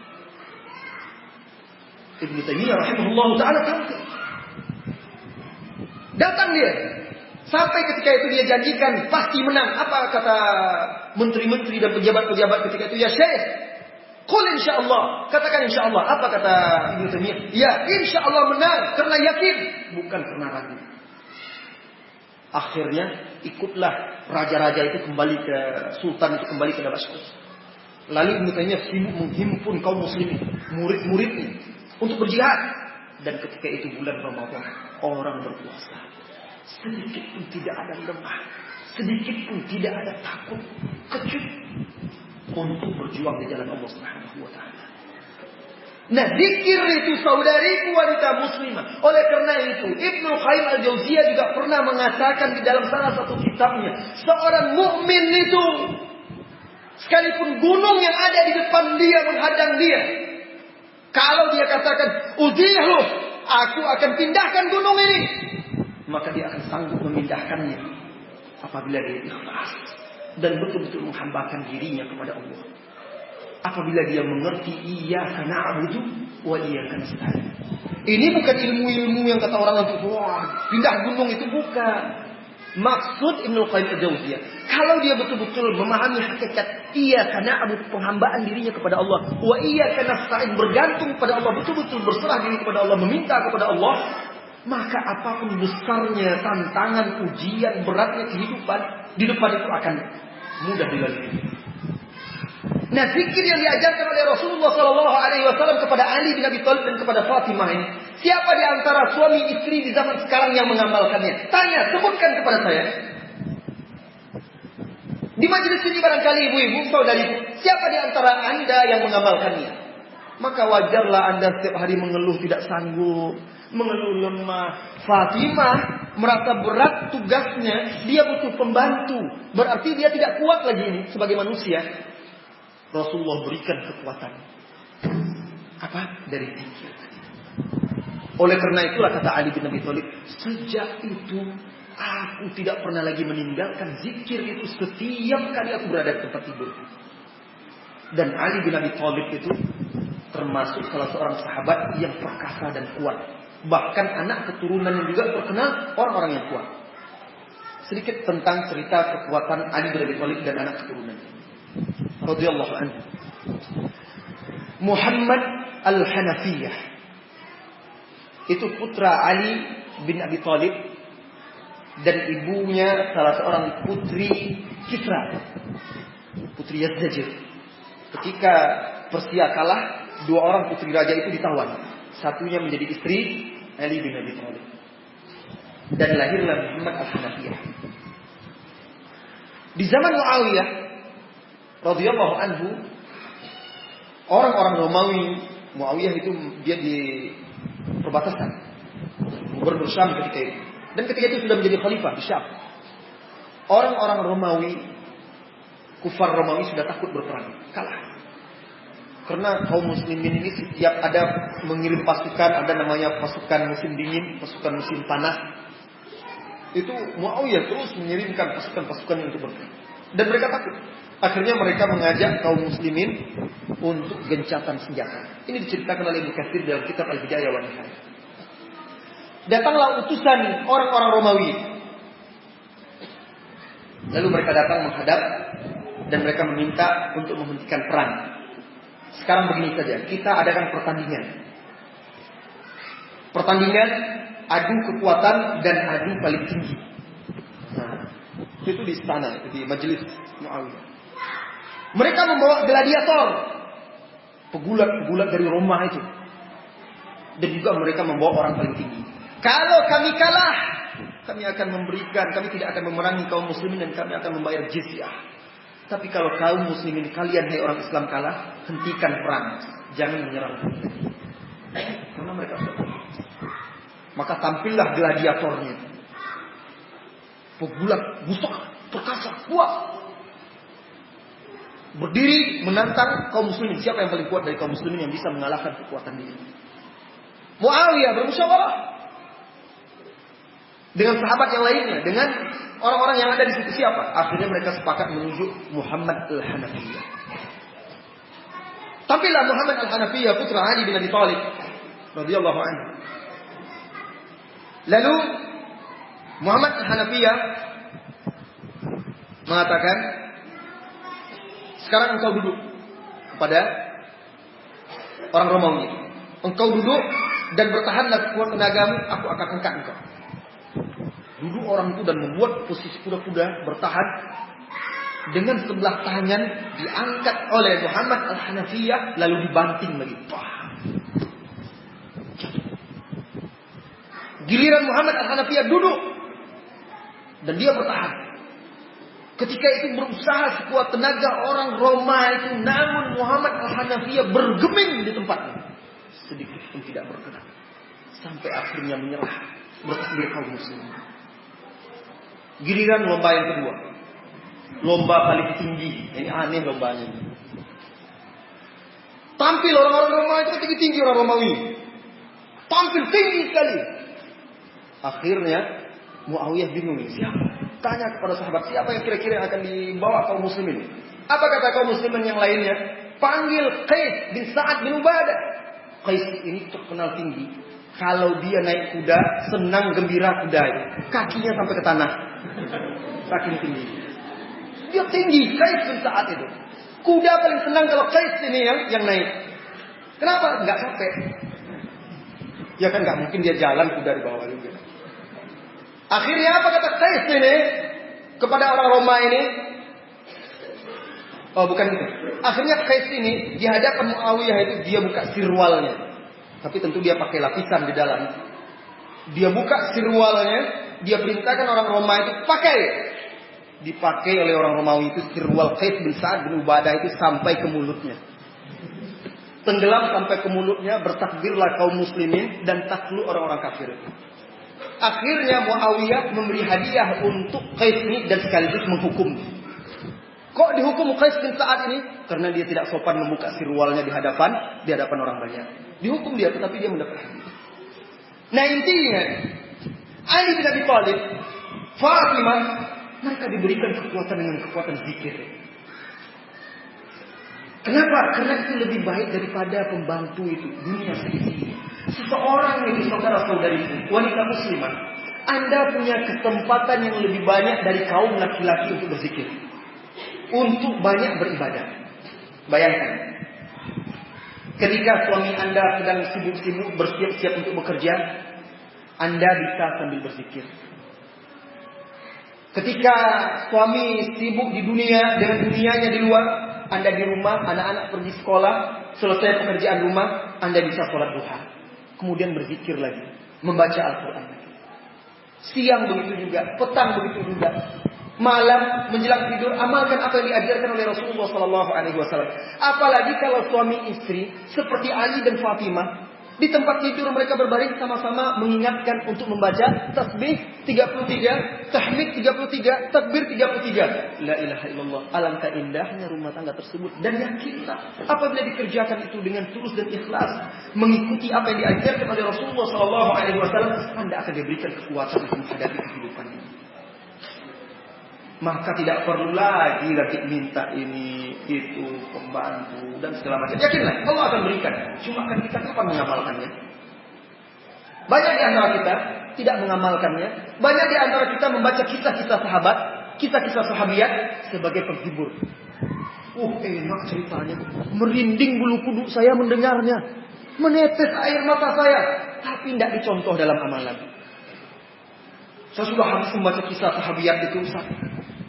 Ibnu Taimiyah rahimahullah taala tampil. Datang dia. Sampai ketika itu dia janjikan pasti menang. Apa kata menteri-menteri dan pejabat-pejabat ketika itu? Ya Syekh, qul insyaallah. Katakan insyaallah. Apa kata Ibnu Taimiyah? Ya, insyaallah menang karena yakin, bukan karena ragu. Akhirnya ikutlah raja-raja itu kembali ke Sultan itu kembali ke Damaskus. Lalu Ibnu Taimiyah sibuk menghimpun kaum muslimin, murid-muridnya untuk berjihad. Dan ketika itu bulan Ramadan, orang berpuasa. Sedikit pun tidak ada lemah, sedikit pun tidak ada takut, kecut untuk berjuang di jalan Allah Subhanahu wa taala. Nah, zikir itu saudariku wanita muslimah. Oleh karena itu, Ibnu Qayyim Al-Jauziyah juga pernah mengatakan di dalam salah satu kitabnya, seorang mukmin itu sekalipun gunung yang ada di depan dia menghadang dia, kalau dia katakan uzihu, aku akan pindahkan gunung ini, maka dia akan sanggup memindahkannya apabila dia ikhlas dan betul-betul menghambakan dirinya kepada Allah. Apabila dia mengerti iyyaka na'budu wa iyyaka nasta'in. Ini bukan ilmu-ilmu yang kata orang untuk pindah gunung, itu bukan. Maksud Ibnu Qayyim Al-Jauziyah, kalau dia betul-betul memahami hakikat iyyaka na'budu, penghambaan dirinya kepada Allah, wa iyyaka nasta'in, bergantung kepada Allah, betul-betul berserah diri kepada Allah, meminta kepada Allah, maka apapun besarnya tantangan, ujian, beratnya kehidupan di depan itu akan mudah dilalui. Nah, zikir yang diajarkan oleh Rasulullah SAW kepada Ali bin Abi Thalib dan kepada Fatimah ini, siapa di antara suami istri di zaman sekarang yang mengamalkannya? Tanya, sebutkan kepada saya. Di majelis ini barangkali ibu-ibu, saudariku, siapa di antara anda yang mengamalkannya? Maka wajarlah anda setiap hari mengeluh tidak sanggup, mengeluh lemah. Fatimah merasa berat tugasnya, dia butuh pembantu. Berarti dia tidak kuat lagi ini sebagai manusia. Rasulullah berikan kekuatan. Apa? Dari zikir. Oleh karena itulah kata Ali bin Abi Thalib, sejak itu aku tidak pernah lagi meninggalkan zikir itu setiap kali aku berada di tempat tidur. Dan Ali bin Abi Thalib itu termasuk salah seorang sahabat yang perkasa dan kuat. Bahkan anak keturunannya juga terkenal orang-orang yang kuat. Sedikit tentang cerita kekuatan Ali bin Abi Thalib dan anak keturunannya. Radhiyallahu anhu. Muhammad al-Hanafiyah. Itu putra Ali bin Abi Thalib dan ibunya salah seorang putri Kisra, putri Yazdajir. Ketika Persia kalah, dua orang putri raja itu ditawan. Satunya menjadi istri Ali bin Abi Thalib. Dan lahirlah Muhammad al-Hanafiyah. Di zaman Muawiyah radhiyallahu anhu, orang-orang Romawi, Muawiyah itu dia di perbatasan gubernur Syam ketika itu. Dan ketika itu sudah menjadi khalifah di Syam. Orang-orang Romawi, kufar Romawi sudah takut berperang, kalah. Karena kaum muslimin ini setiap ada mengirim pasukan, ada namanya pasukan musim dingin, pasukan musim panas. Itu Muawiyah terus mengirimkan pasukan-pasukan untuk berperang. Dan mereka takut. Akhirnya mereka mengajak kaum muslimin untuk gencatan senjata. Ini diceritakan oleh Ibnu Katsir dalam kitab Al-Bidayah wa Nihayah. Datanglah utusan orang-orang Romawi. Lalu mereka datang menghadap dan mereka meminta untuk menghentikan perang. Sekarang begini saja, kita adakan pertandingan. Pertandingan adu kekuatan dan adu paling tinggi. Nah, itu di istana, di majelis Muawiyah. Mereka membawa gladiator, pegulat-pegulat dari Roma itu. Dan juga mereka membawa orang paling tinggi. Kalau kami kalah, kami akan memberikan, kami tidak akan memerangi kaum muslimin dan kami akan membayar jizyah. Tapi kalau kaum muslimin kalian, hai orang Islam kalah, hentikan perang. Jangan menyerang. Karena mereka sudah. Maka tampillah gladiatornya. Pegulat, busuk, perkasa, kuat. Berdiri menantang kaum muslimin. Siapa yang paling kuat dari kaum muslimin yang bisa mengalahkan kekuatan dia? Muawiyah bermusyawarah dengan sahabat yang lainnya, dengan orang-orang yang ada di situ. Siapa? Akhirnya mereka sepakat menunjuk Muhammad al-Hanafiyah. Tampillah Muhammad al-Hanafiyah, putra Ali bin Abi Thalib radhiyallahu anhu. Lalu Muhammad al-Hanafiyah mengatakan, sekarang engkau duduk kepada orang Romawi. Engkau duduk dan bertahanlah sekuat tenagamu, aku akan angkat engkau. Duduk orang itu dan membuat posisi kuda-kuda bertahan. Dengan sebelah tangan diangkat oleh Muhammad al-Hanafiyah, lalu dibanting lagi. Giliran Muhammad al-Hanafiyah duduk dan dia bertahan. Ketika itu berusaha sekuat tenaga orang Roma itu, namun Muhammad al-Hanafiyah bergeming di tempatnya, sedikit pun tidak bergerak, sampai akhirnya menyerah, bertakbir kaum muslimin. Giliran lomba yang kedua, lomba paling tinggi. Ini aneh lombanya. Tampil orang-orang Roma itu tinggi-tinggi, orang Romawi tampil tinggi sekali. Akhirnya Muawiyah bingung, siapa? Tanya kepada sahabat, siapa yang kira-kira akan dibawa kaum muslimin? Apa kata kaum muslimin yang lainnya? Panggil Qais bin Sa'ad bin Ubadah. Qais ini terkenal tinggi. Kalau dia naik kuda, senang gembira kuda itu. Kakinya sampai ke tanah. Saking tinggi. Dia tinggi, Qais bin Sa'ad itu. Kuda paling senang kalau Qais ini yang naik. Kenapa? Enggak capek. Ya kan enggak mungkin dia jalan kuda di bawah juga. Akhirnya apa kata Qais ini kepada orang Roma ini? Oh, bukan gitu. Akhirnya Qais ini di hadapan Muawiyah itu dia buka sirwalnya. Tapi tentu dia pakai lapisan di dalam. Dia buka sirwalnya, dia perintahkan orang Roma itu pakai. Dipakai oleh orang Romawi itu sirwal Qais bin Sa'ad bin Ubadah itu sampai ke mulutnya. Tenggelam sampai ke mulutnya, bertakbirlah kaum muslimin dan takluk orang-orang kafir itu. Akhirnya Muawiyah memberi hadiah untuk Qais ini dan sekaligus menghukum. Kok dihukum Qais bin Sa'ad ini? Karena dia tidak sopan membuka sirwalnya di hadapan orang banyak. Dihukum dia, tetapi dia mendapat hadiah. Nah intinya, Ali bin Abi Thalib, Fatimah, mereka diberikan kekuatan dengan kekuatan zikir. Kenapa? Karena itu lebih baik daripada pembantu itu. Dunia seisi. Seseorang yang saudara-saudariku, wanita muslimah, Anda punya kesempatan yang lebih banyak dari kaum laki-laki untuk berzikir. Untuk banyak beribadah. Bayangkan. Ketika suami Anda sedang sibuk-sibuk bersiap-siap untuk bekerja, Anda bisa sambil berzikir. Ketika suami sibuk di dunia dengan dunianya di luar, Anda di rumah, anak-anak pergi sekolah, selesai pekerjaan rumah, Anda bisa sholat duha. Kemudian berzikir lagi, membaca Al-Quran. Siang begitu juga, petang begitu juga. Malam menjelang tidur, amalkan apa yang diajarkan oleh Rasulullah SAW. Apalagi kalau suami istri seperti Ali dan Fatimah, di tempat tidur mereka berbaring sama-sama mengingatkan untuk membaca tasbih 33, tahmid 33, takbir 33. La ilaha illallah. Alangkah indahnya rumah tangga tersebut. Dan yakinlah, apabila dikerjakan itu dengan tulus dan ikhlas, mengikuti apa yang diajarkan oleh Rasulullah SAW, Anda akan diberikan kekuatan untuk menghadapi kehidupan ini. Maka tidak perlu lagi minta ini, itu, pembantu, dan segala macam. Yakinlah, Allah akan berikan. Cuma kan kita kapan mengamalkannya? Banyak di antara kita tidak mengamalkannya. Banyak di antara kita membaca kisah-kisah sahabat, kisah-kisah sahabiat sebagai penghibur. Enak ceritanya. Merinding bulu kuduk saya mendengarnya. Menetes air mata saya. Tapi tidak dicontoh dalam amalan. Saya sudah habis membaca kisah sahabiat itu, Ustaz.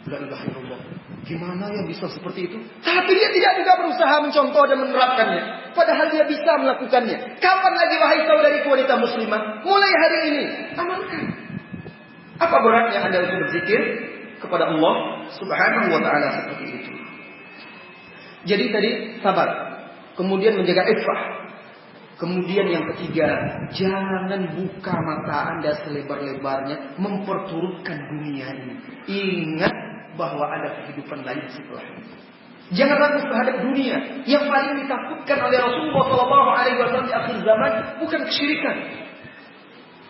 La ilaha illallah. Gimana ya bisa seperti itu? Tapi dia tidak juga berusaha mencontoh dan menerapkannya. Padahal dia bisa melakukannya. Kapan lagi wahai saudariku wanita muslimah? Mulai hari ini. Amalkan. Apa beratnya Anda untuk berzikir kepada Allah Subhanahu wa ta'ala seperti itu? Jadi tadi sabar. Kemudian menjaga iffah. Kemudian yang ketiga, jangan buka mata Anda selebar-lebarnya memperturutkan dunia ini. Ingat bahwa ada kehidupan lain setelah ini. Jangan ragu terhadap dunia. Yang paling ditakutkan oleh Rasulullah SAW di akhir zaman bukan kesyirikan.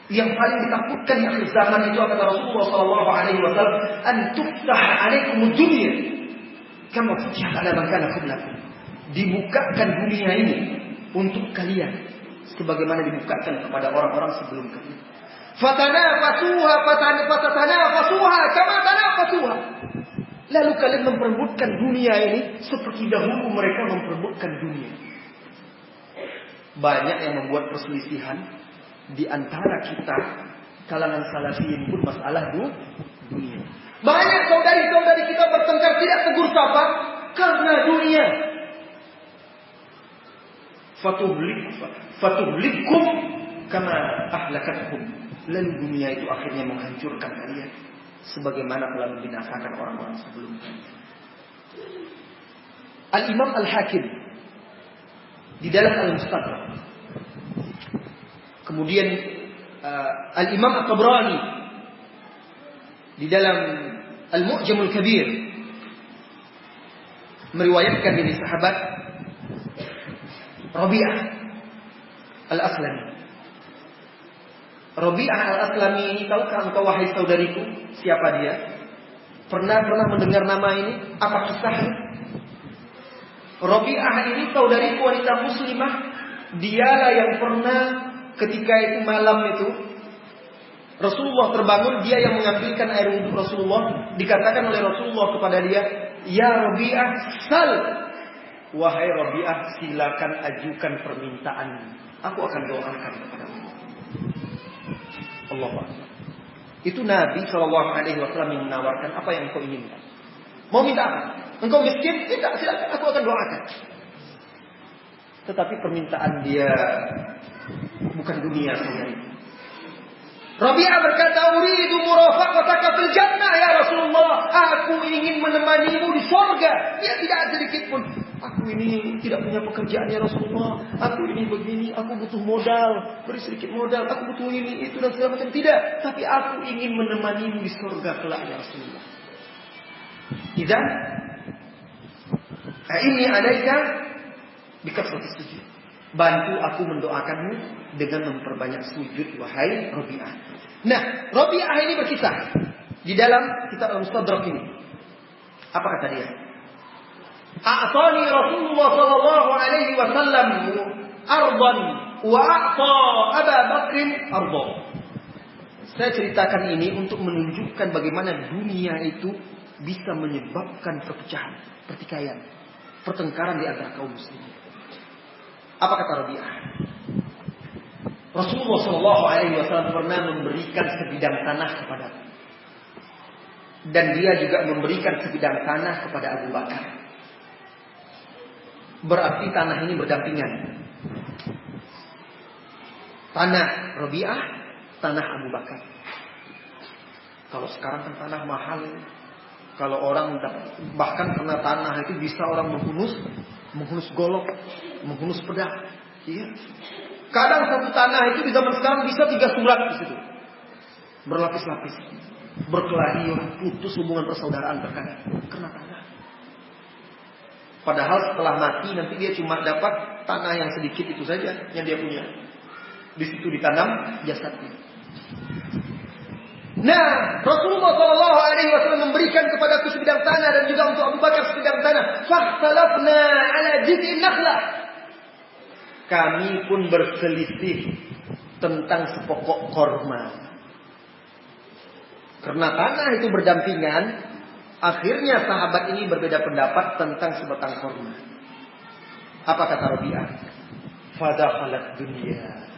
Yang paling ditakutkan di akhir zaman itu kata Rasulullah SAW, an tuftah alaikumud dunya kama futihat ala man kana qablakum. Dibukakan dunia ini untuk kalian sebagaimana dibukakan kepada orang-orang sebelum kalian. Fatanafasuha fatatanafasuha kama tanafasuha. Lalu kalian memperebutkan dunia ini seperti dahulu mereka memperebutkan dunia. Banyak yang membuat perselisihan di antara kita kalangan salafiyin pun masalah dunia. Banyak saudari-saudari kita bertengkar tidak tegur sapa karena dunia. Fatuhlikum kama ahlakatkum. Lalu dunia itu akhirnya menghancurkan kalian sebagaimana telah membinasakan orang-orang sebelumnya. Al-Imam Al-Hakim di dalam Al-Mustadrak. Kemudian Al-Imam At-Tabrani di dalam Al-Mu'jamul Kabir meriwayatkan dari sahabat Rabi'ah Al-Aslami. Rabi'ah Al-Aslami ini, tahukah engkau wahai saudariku siapa dia? Pernah mendengar nama ini? Apa kisahnya? Rabi'ah ini saudariku wanita muslimah. Dialah yang pernah ketika itu malam itu Rasulullah terbangun, dia yang mengambilkan air wudhu Rasulullah. Dikatakan oleh Rasulullah kepada dia, ya Rabi'ah, sal. Wahai Rabi'ah, silakan ajukan permintaan. Aku akan doakan kepadamu. Allah Akbar. Itu Nabi SAW yang menawarkan apa yang engkau inginkan. Mau minta apa? Engkau miskin? Tidak, silakan, aku akan doakan. Tetapi permintaan dia bukan dunia saudari. Rabi'ah berkata, uridu murafaqataka fil jannah ya Rasulullah. Aku ingin menemanimu di surga. Dia tidak sedikit pun. Aku ini tidak punya pekerjaan ya Rasulullah. Aku ini begini, aku butuh modal. Beri sedikit modal, aku butuh ini, itu dan segala macam. Tidak, tapi aku ingin menemanimu di surga kelak ya Rasulullah. Idzan ini alaika bikasrati sujud. Bantu aku mendoakanmu dengan memperbanyak sujud wahai Rabi'ah. Nah, Rabi'ah ini berkisah di dalam kitab Al-Mustadrak ini. Apa kata dia? A'tani Rasulullah sallallahu alaihi wasallam ardan wa a'ta Abu Bakr ardan. Saya ceritakan ini untuk menunjukkan bagaimana dunia itu bisa menyebabkan perpecahan, pertikaian, pertengkaran di antara kaum muslimin. Apa kata Rabi'ah? Rasulullah sallallahu alaihi wasallam pernah memberikan sebidang tanah kepadaku. Dan dia juga memberikan sebidang tanah kepada Abu Bakar. Berarti tanah ini berdampingan. Tanah Rabi'ah, tanah Abu Bakar. Kalau sekarang kan tanah mahal. Kalau orang bahkan karena tanah itu bisa orang menghunus golok, menghunus pedang. Iya. Kadang satu tanah itu di zaman sekarang bisa 3 surat di situ. Berlapis-lapis. Berkelahi, putus hubungan persaudaraan terkadang karena tanah. Padahal setelah mati nanti dia cuma dapat tanah yang sedikit itu saja yang dia punya. Di situ ditanam jasadnya. Nah, Rasulullah sallallahu alaihi wasallam memberikan kepadaku sebidang tanah dan juga untuk Abu Bakar sebidang tanah. Fakhtalafna ala jiz'in nakhlah. Kami pun berselisih tentang sepokok korma. Karena tanah itu berdampingan, akhirnya sahabat ini berbeda pendapat tentang sebatang korma. Apa kata Rabi'ah? Fadakhalat dunia.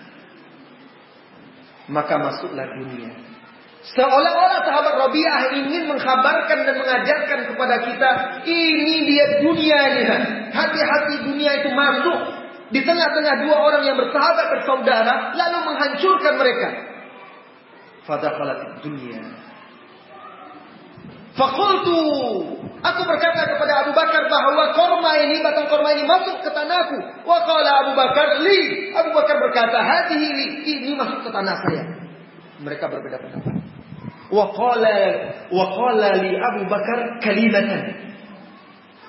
Maka masuklah dunia. Seolah-olah sahabat Rabi'ah ingin mengkhabarkan dan mengajarkan kepada kita, ini dia dunia ini. Hati-hati dunia itu masuk di tengah-tengah 2 orang yang bersahabat bersaudara, lalu menghancurkan mereka. Fadakhalat dunia. Fakultu, aku berkata kepada Abu Bakar bahwa batang korma ini masuk ke tanahku. Wa qala Abu Bakar li, Abu Bakar berkata, hadihi li, ini masuk ke tanah saya. Mereka berbeda pendapat. Wa qala li Abu Bakar kalimatan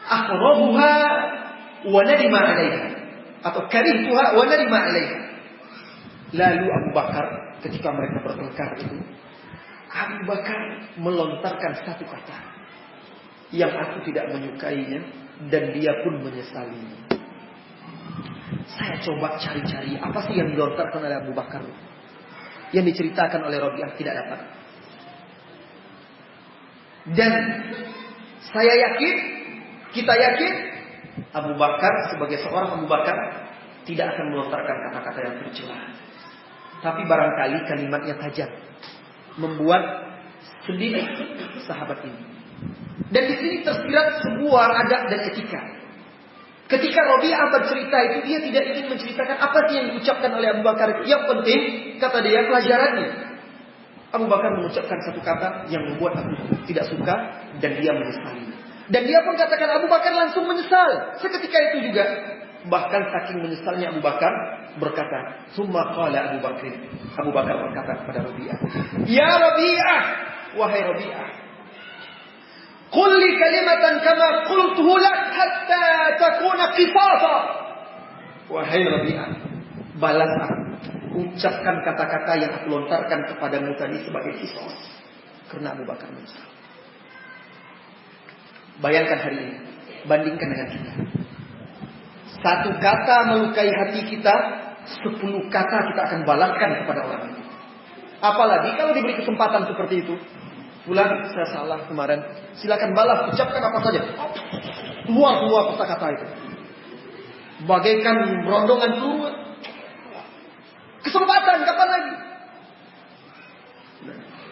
akhrabuha wa nadima 'alaiha, atau karihtuha wa nadima 'alaiha. Lalu Abu Bakar ketika mereka bertengkar itu, Abu Bakar melontarkan satu kata yang aku tidak menyukainya dan dia pun menyesalinya. Saya coba cari-cari apa sih yang dilontarkan oleh Abu Bakar yang diceritakan oleh Rabi'ah tidak dapat. Dan saya yakin, kita yakin Abu Bakar sebagai seorang Abu Bakar tidak akan melontarkan kata-kata yang tercela. Tapi barangkali kalimatnya tajam, membuat sedih sahabat ini. Dan di sini tersirat sebuah adab dan etika. Ketika Rabi'ah bercerita itu, dia tidak ingin menceritakan apa sih yang diucapkan oleh Abu Bakar. Yang penting, kata dia, pelajarannya. Abu Bakar mengucapkan satu kata yang membuat aku tidak suka dan dia menyesali. Dan dia pun katakan Abu Bakar langsung menyesal. Seketika itu juga, bahkan saking menyesalnya Abu Bakar berkata, "Summa qala Abu Bakr." Abu Bakar berkata kepada Rabi'ah, "Ya Rabi'ah, wahai Rabi'ah, qul li kalimatan kama qultuhu lak hatta takuna qisasa." Wahai Rabi'ah, balas aku. Ucapkan kata-kata yang aku lontarkan kepadamu tadi sebagai qisas. Karena Abu Bakar menyesal. Bayangkan hari ini, bandingkan dengan kita. Satu kata melukai hati kita, 10 kata kita akan balaskan kepada orang itu. Apalagi kalau diberi kesempatan seperti itu. Fulan, saya salah kemarin. Silakan balas, ucapkan apa saja. Keluar kata-kata itu. Bagaikan berondongan peluru. Kesempatan, kapan lagi?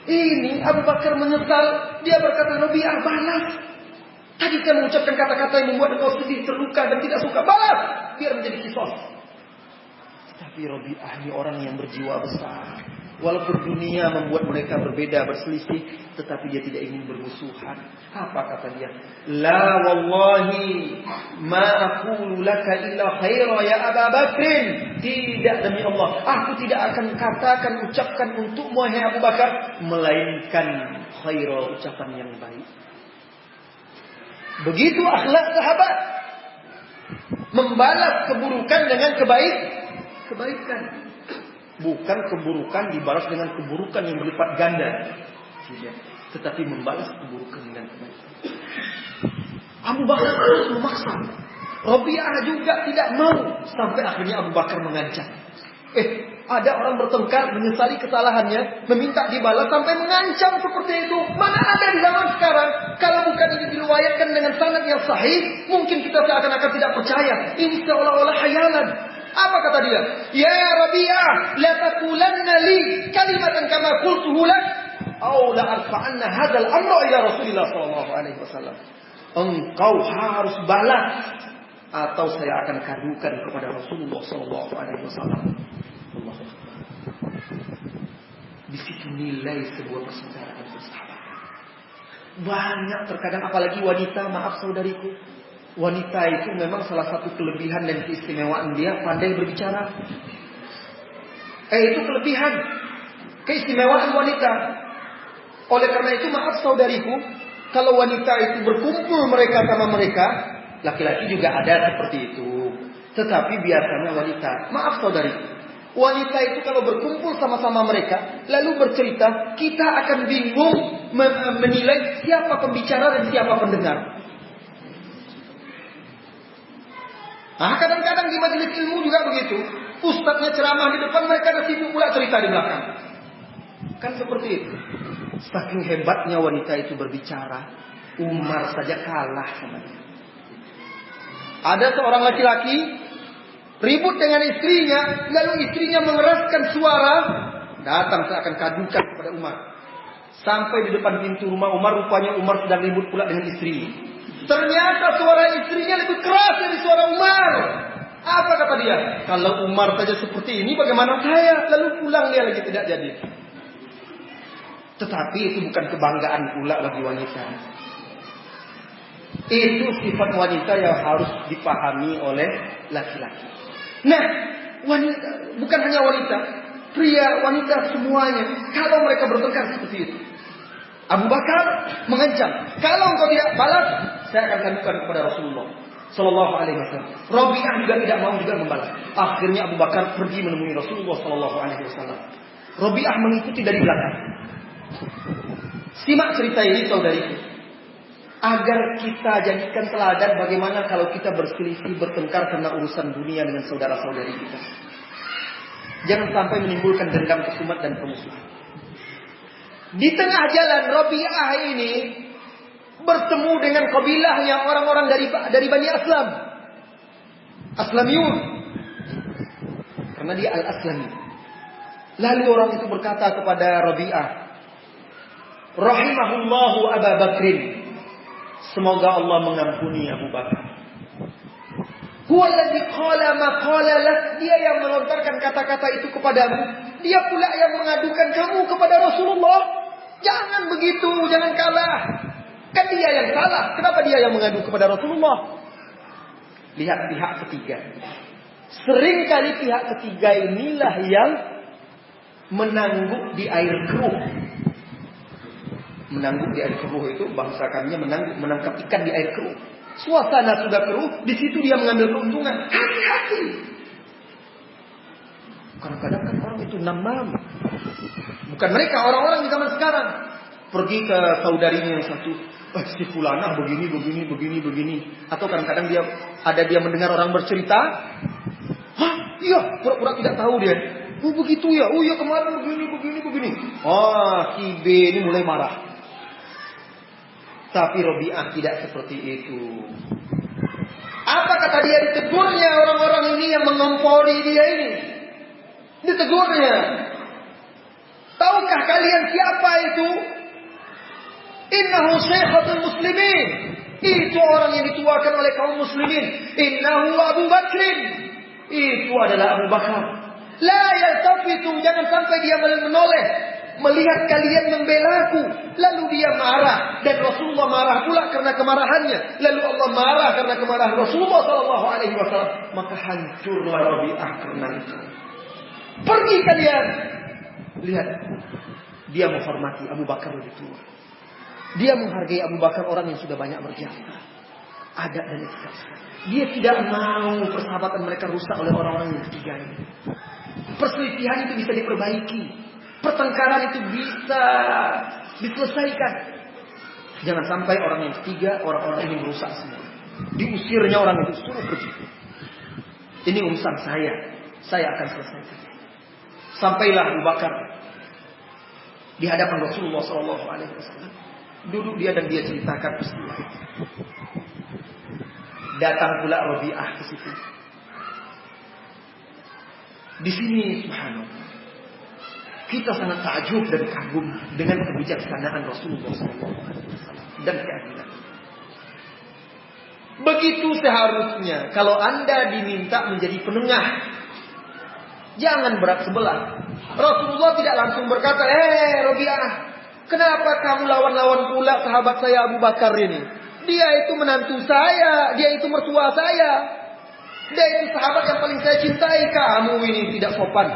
Ini Abu Bakar menyesal. Dia berkata, Rabi'ah, balas. Tadi saya mengucapkan kata-kata yang membuat engkau sedih, terluka dan tidak suka. Balas, biar menjadi kisah. Tapi Rabi'ah ini orang yang berjiwa besar. Walaupun dunia membuat mereka berbeda, berselisih, tetapi dia tidak ingin bermusuhan. Apa kata dia? La wallahi ma aqulu laka illa khaira ya Abu Bakr. Tidak, demi Allah, aku tidak akan katakan, ucapkan untukmu wahai Abu Bakar, melainkan khaira, ucapan yang baik. Begitu akhlak sahabat. Membalas keburukan dengan kebaikan. Bukan keburukan dibalas dengan keburukan yang berlipat ganda. Tidak. Tetapi membalas keburukan dengan kebaikan. Abu Bakar terus memaksa. Rabi'ah juga tidak mau. Sampai akhirnya Abu Bakar mengancam. Ada orang bertengkar, menyesali kesalahannya, meminta dibalas sampai mengancam seperti itu. Mana ada di zaman sekarang? Kalau bukan ini diriwayatkan dengan sanad yang sahih, mungkin kita seakan-akan tidak percaya. Ini seolah-olah khayalan. Apa kata dia? Ya Rabi'ah, la taqulanna li kalimatan kama qultuhu lak, aw la arfa'anna hadzal amra ila Rasulillah sallallahu alaihi wasallam. Engkau harus balas atau saya akan kadukan kepada Rasulullah sallallahu alaihi wasallam. Di situ nilai sebuah persaudaraan persahabatan. Banyak terkadang apalagi wanita, maaf saudariku, wanita itu memang salah satu kelebihan dan keistimewaan dia pandai berbicara. Itu kelebihan, keistimewaan wanita. Oleh karena itu maaf saudariku, kalau wanita itu berkumpul mereka sama mereka, laki-laki juga ada seperti itu. Tetapi biasanya wanita, maaf saudariku, wanita itu kalau berkumpul sama-sama mereka, lalu bercerita, kita akan bingung menilai siapa pembicara dan siapa pendengar. Kadang-kadang di majelis ilmu juga begitu. Ustadznya ceramah di depan, mereka ada sibuk pula cerita di belakang. Kan seperti itu. Saking hebatnya wanita itu berbicara, Umar saja kalah sama dia. Ada seorang laki-laki ribut dengan istrinya, lalu istrinya mengeraskan suara, datang seakan kadukan kepada Umar. Sampai di depan pintu rumah Umar, rupanya Umar sedang ribut pula dengan istrinya. Ternyata suara istrinya lebih keras dari suara Umar. Apa kata dia? Kalau Umar saja seperti ini, bagaimana saya? Lalu pulang dia lagi tidak jadi. Tetapi itu bukan kebanggaan pula bagi wanita. Itu sifat wanita yang harus dipahami oleh laki-laki. Nah, wanita, bukan hanya wanita, pria, wanita semuanya, kalau mereka bertengkar seperti itu, Abu Bakar mengancam, kalau engkau tidak balas, saya akan kadukan kepada Rasulullah Sallallahu Alaihi Wasallam. Rabi'ah juga tidak mau juga membalas. Akhirnya Abu Bakar pergi menemui Rasulullah Sallallahu Alaihi Wasallam. Rabi'ah mengikuti dari belakang. Simak cerita ini saudariku, agar kita jadikan teladan bagaimana kalau kita berselisih, bertengkar karena urusan dunia dengan saudara-saudari kita. Jangan sampai menimbulkan dendam, kesumat dan permusuhan. Di tengah jalan Rabi'ah ini bertemu dengan kabilahnya orang-orang dari Bani Aslam, Aslamiyun, karena dia Al-Aslami. Lalu orang itu berkata kepada Rabi'ah, rahimahullahu Abu Bakrin, semoga Allah mengampuni Abu Bakar. Huwallazi qala ma qala lak, dia yang melontarkan kata-kata itu kepadamu, dia pula yang mengadukan kamu kepada Rasulullah. Jangan begitu, jangan kalah. Kan dia yang salah, kenapa dia yang mengadu kepada Rasulullah? Lihat pihak ketiga. Seringkali pihak ketiga inilah yang menangguk di air keruh. Menangguk di air keruh itu bahasa kaminya menangkap ikan di air keruh. Suasana sudah keruh, di situ dia mengambil keuntungan. Hati-hati. Kadang-kadang kan orang itu namam. Bukan mereka, orang-orang di zaman sekarang. Pergi ke saudarinya yang satu, si fulanah begini. Atau kadang-kadang dia mendengar orang bercerita. Hah? Iya, pura-pura tidak tahu dia. Oh begitu ya, oh iya kemarin begini. Si B ini mulai marah. Tapi Rabi'ah tidak seperti itu. Apa kata dia? Ditegurnya orang-orang ini yang mengompori dia ini. Ditegurnya. Tahukah kalian siapa itu? Innahu syaikhatul muslimin. Itu orang yang dituakan oleh kaum muslimin. Innahu Abu Bakrin. Itu adalah Abu Bakar. La yaltafitu, jangan sampai dia menoleh melihat kalian membelaku, lalu dia marah dan Rasulullah marah pula karena kemarahannya, lalu Allah marah karena kemarahan Rasulullah sallallahu alaihi wasallam, maka hancurlah Rabi'ah karena itu. Pergi kalian. Lihat, dia menghormati Abu Bakar lebih tua. Dia menghargai Abu Bakar, orang yang sudah banyak berjasa, adab dan etika. Dia tidak mau persahabatan mereka rusak oleh orang-orang yang ketiga ini. Perselisihan itu bisa diperbaiki. Pertengkaran itu bisa diselesaikan. Jangan sampai orang yang ketiga, orang-orang ini merusak semua. Diusirnya orang itu, suruh pergi. Ini urusan saya akan selesaikan. Sampailah Abu Bakar di hadapan Rasulullah SAW. Duduk dia dan dia ceritakan peristiwa. Datang pula Rabi'ah ke situ. Di sini subhanallah, kita sangat takjub dan kagum dengan kebijaksanaan Rasulullah SAW dan keadilan. Begitu seharusnya kalau Anda diminta menjadi penengah, jangan berat sebelah. Rasulullah tidak langsung berkata, Rabi'ah, kenapa kamu lawan-lawan pula sahabat saya Abu Bakar ini? Dia itu menantu saya, dia itu mertua saya, dia itu sahabat yang paling saya cintai. Kamu ini tidak sopan.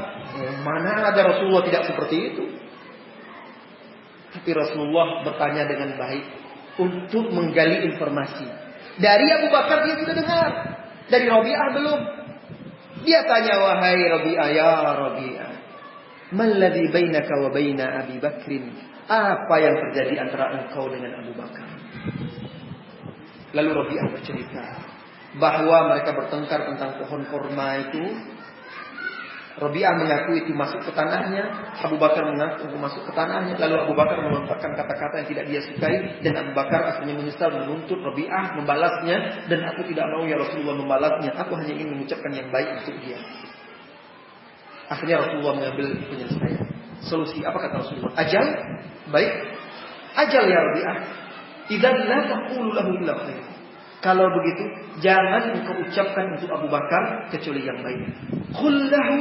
Mana ada Rasulullah tidak seperti itu. Tapi Rasulullah bertanya dengan baik untuk menggali informasi. Dari Abu Bakar dia sudah dengar, dari Rabi'ah belum. Dia tanya, wahai Rabi'ah, ya Rabi'ah, malladzi bainaka wa baina Abi Bakrin? Apa yang terjadi antara engkau dengan Abu Bakar? Lalu Rabi'ah bercerita bahwa mereka bertengkar tentang pohon kurma itu. Rabi'ah mengaku itu masuk ke tanahnya, Abu Bakar mengaku masuk ke tanahnya. Lalu Abu Bakar melontarkan kata-kata yang tidak dia sukai, dan Abu Bakar akhirnya menyesal menuntut Rabi'ah membalasnya. Dan aku tidak mau ya Rasulullah membalasnya, aku hanya ingin mengucapkan yang baik untuk dia. Akhirnya Rasulullah mengambil penyelesaian. Solusi apa kata Rasulullah? Ajal, baik. Ajal ya Rabi'ah. Idzan la taqulu lahu illa khair. Kalau begitu, jangan engkau ucapkan untuk Abu Bakar kecuali yang baik. Qul lahu,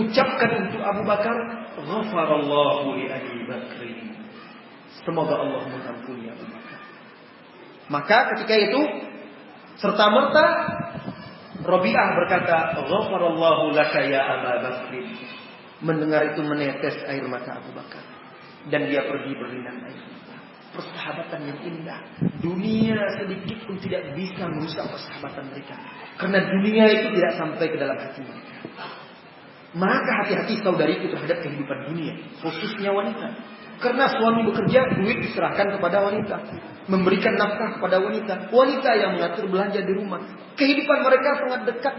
ucapkan untuk Abu Bakar, ghafarallahu li Abi Bakr. Semoga Allah mengampuni Abu Bakar. Maka ketika itu, serta-merta Rabi'ah berkata, ghafarallahu laka ya Abu Bakr. Mendengar itu menetes air mata Abu Bakar, dan dia pergi berlinang air mata. Persahabatan yang indah. Dunia sedikit pun tidak bisa merusak persahabatan mereka, karena dunia itu tidak sampai ke dalam hati mereka. Maka hati-hati saudariku terhadap kehidupan dunia, khususnya wanita. Karena suami bekerja, duit diserahkan kepada wanita, memberikan nafkah kepada wanita. Wanita yang mengatur belanja di rumah. Kehidupan mereka sangat dekat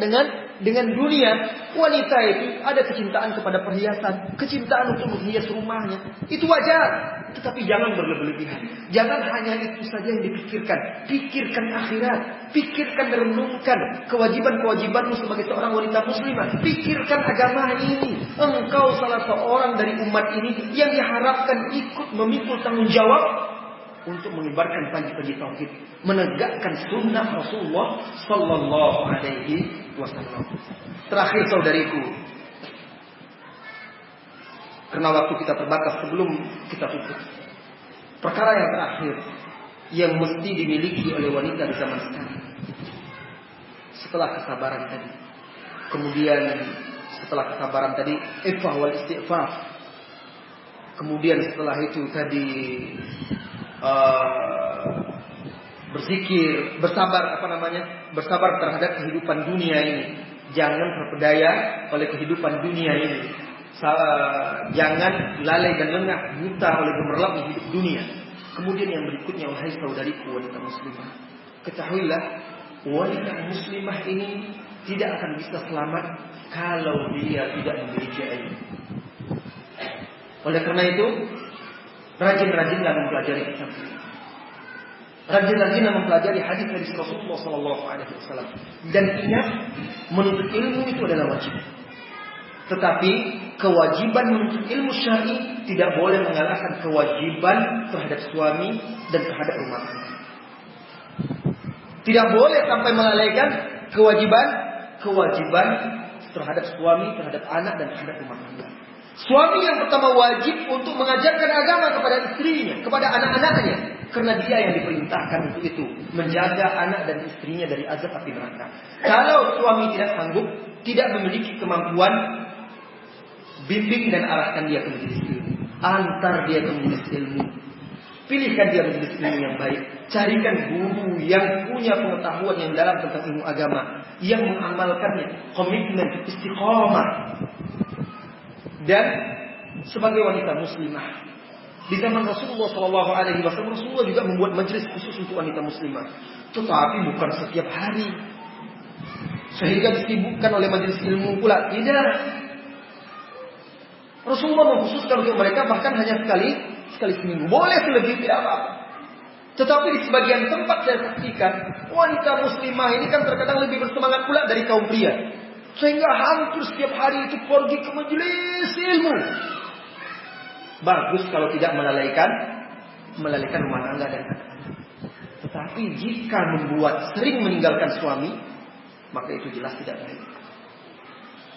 dengan dunia. Wanita itu ada kecintaan kepada perhiasan, kecintaan untuk menghias rumahnya. Itu wajar. Tetapi jangan berlebihan. Jangan hanya itu saja yang dipikirkan. Pikirkan akhirat. Pikirkan dan renungkan kewajiban-kewajibanmu sebagai seorang wanita muslimah. Pikirkan agama ini. Engkau salah seorang dari umat ini yang diharapkan ikut memikul tanggung jawab untuk mengibarkan pagi-pagi tauhid, menegakkan sunnah Rasulullah sallallahu alaihi wasallam. Terakhir saudariku, karena waktu kita terbatas, sebelum kita tutup, perkara yang terakhir yang mesti dimiliki oleh wanita di zaman sekarang, setelah kesabaran tadi, kemudian setelah kesabaran tadi, ifah wal istighfar, kemudian setelah itu tadi berzikir, bersabar bersabar terhadap kehidupan dunia ini. Jangan terpedaya oleh kehidupan dunia ini. Jangan lalai dan lengah, buta oleh gemerlapnya hidup dunia. Kemudian yang berikutnya, wahai saudariku wanita muslimah, ketahuilah wanita muslimah ini tidak akan bisa selamat kalau dia tidak memiliki ilmu. Oleh karena itu, rajin-rajinlah mempelajari kitab. Rajin-rajinlah mempelajari hadis Rasulullah SAW. Dan ingat, menuntut ilmu itu adalah wajib. Tetapi kewajiban menuntut ilmu syar'i tidak boleh mengalahkan kewajiban terhadap suami dan terhadap rumah tangga. Tidak boleh sampai melalaikan kewajiban terhadap suami, terhadap anak, dan terhadap rumah tangga. Suami yang pertama wajib untuk mengajarkan agama kepada istrinya, kepada anak-anaknya, karena dia yang diperintahkan untuk itu, menjaga anak dan istrinya dari azab api neraka. Kalau suami tidak sanggup, tidak memiliki kemampuan, bimbing dan arahkan dia ke majelis ilmu, antar dia ke majelis ilmu, pilihkan dia majelis ilmu yang baik, carikan guru yang punya pengetahuan yang dalam tentang ilmu agama, yang mengamalkannya, komitmen, istiqomah. Dan sebagai wanita muslimah, Di zaman Rasulullah Shallallahu Alaihi Wasallam, Rasulullah juga membuat majelis khusus untuk wanita muslimah, tetapi bukan setiap hari, sehingga disibukkan oleh majelis ilmu pula. Tidak. Rasulullah mengkhususkan untuk mereka bahkan hanya sekali seminggu. Boleh lebih, tidak apa-apa. Tetapi di sebagian tempat saya saksikan, wanita muslimah ini kan terkadang lebih bersemangat pula dari kaum pria, sehingga hampir setiap hari itu pergi ke majelis ilmu. Bagus kalau tidak melalaikan rumah tangga dan anak-anak. Tetapi jika membuat sering meninggalkan suami, maka itu jelas tidak baik.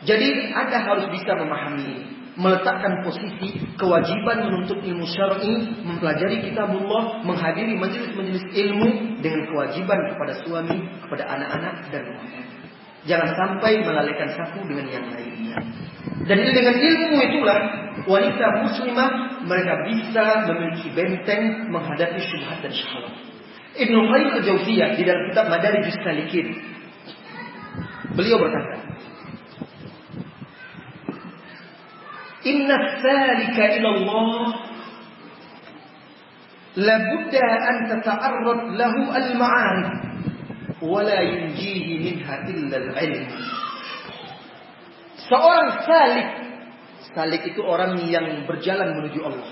Jadi Anda harus bisa memahami ini, meletakkan posisi kewajiban menuntut ilmu syar'i, mempelajari kitabullah, menghadiri majelis-majelis ilmu dengan kewajiban kepada suami, kepada anak-anak dan rumah tangga. Jangan sampai melalaikan satu dengan yang lainnya. Dan dengan ilmu itulah wanita muslimah mereka bisa memiliki benteng menghadapi syubhat dan syahwat. Ibnu Qayyim al-Jauziyah di dalam kitab Madarijus Salikin, beliau berkata, "Inna salika ila Allah la budda an tata'arrad lahu al-ma'arif wa la yunjihi minha illa al-'ilm." Seorang salik itu orang yang berjalan menuju Allah,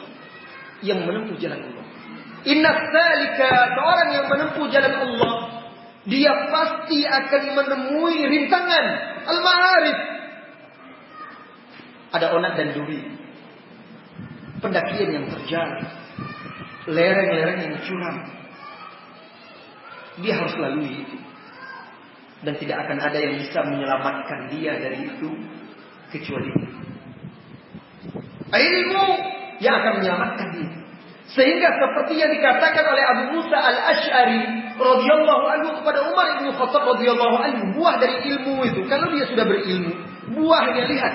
yang menempuh jalan Allah. Inna salika, seorang yang menempuh jalan Allah, dia pasti akan menemui rintangan al-ma'arif. Ada onak dan duri, pendakian yang terjal, lereng-lereng yang curam. Dia harus lalui itu. Dan tidak akan ada yang bisa menyelamatkan dia dari itu kecuali ilmu yang akan menyelamatkan dia. Sehingga seperti yang dikatakan oleh Abu Musa al-Ash'ari radhiyallahu anhu kepada Umar bin Khattab radhiyallahu anhu, buah dari ilmu itu, kalau dia sudah berilmu, buahnya lihat.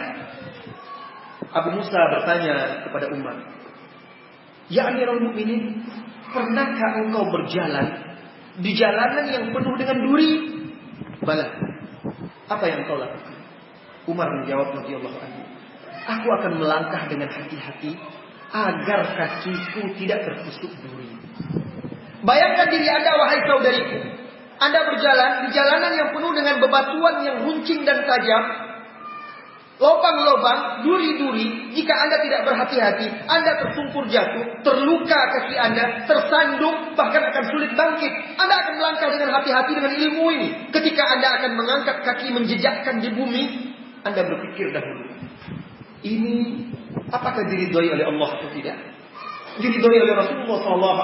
Abu Musa bertanya kepada Umar, "Ya Amirul Mukminin, pernahkah engkau berjalan di jalanan yang penuh dengan duri?" "Bala." "Apa yang engkau lakukan?" Umar menjawab radhiyallahu anhu, "Aku akan melangkah dengan hati-hati agar kakiku tidak tertusuk duri." Bayangkan diri Anda, wahai saudariku, Anda berjalan di jalanan yang penuh dengan bebatuan yang runcing dan tajam, lubang-lubang, duri-duri. Jika Anda tidak berhati-hati, Anda tersungkur jatuh, terluka kaki Anda, tersandung, bahkan akan sulit bangkit. Anda akan melangkah dengan hati-hati dengan ilmu ini. Ketika Anda akan mengangkat kaki menjejakkan di bumi, Anda berpikir dahulu, ini apakah diridhoi oleh Allah atau tidak? Diridhoi oleh Rasulullah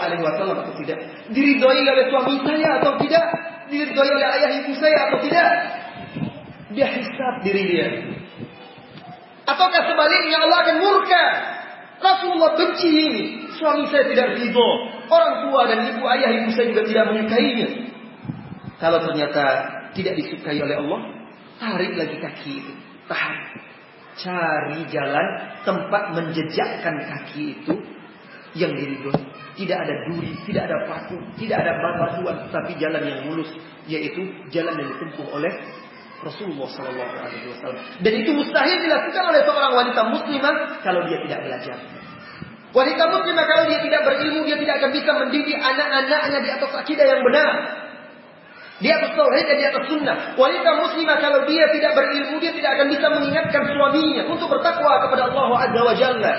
SAW atau tidak? Diridhoi oleh suami saya atau tidak? Diridhoi oleh ayah ibu saya atau tidak? Dia hisab diri dia. Ataukah sebaliknya Allah akan murka? Rasulullah benci ini, suami saya tidak ridho, orang tua dan ibu ayah ibu saya juga tidak menyukainya. Kalau ternyata tidak disukai oleh Allah, tarik lagi kaki itu, tahan, cari jalan tempat menjejakkan kaki itu yang diridhoi. Tidak ada duri, tidak ada paku, tidak ada batuan, tapi jalan yang mulus, yaitu jalan yang ditempuh oleh Rasulullah SAW. Dan itu mustahil dilakukan oleh seorang wanita muslimah kalau dia tidak belajar. Wanita muslimah kalau dia tidak berilmu, dia tidak akan bisa mendidik anak-anaknya di atas akidah yang benar, di atas tauhid dan di atas sunnah. Wanita muslimah kalau dia tidak berilmu, dia tidak akan bisa mengingatkan suaminya untuk bertakwa kepada Allah Azza wa Jalla.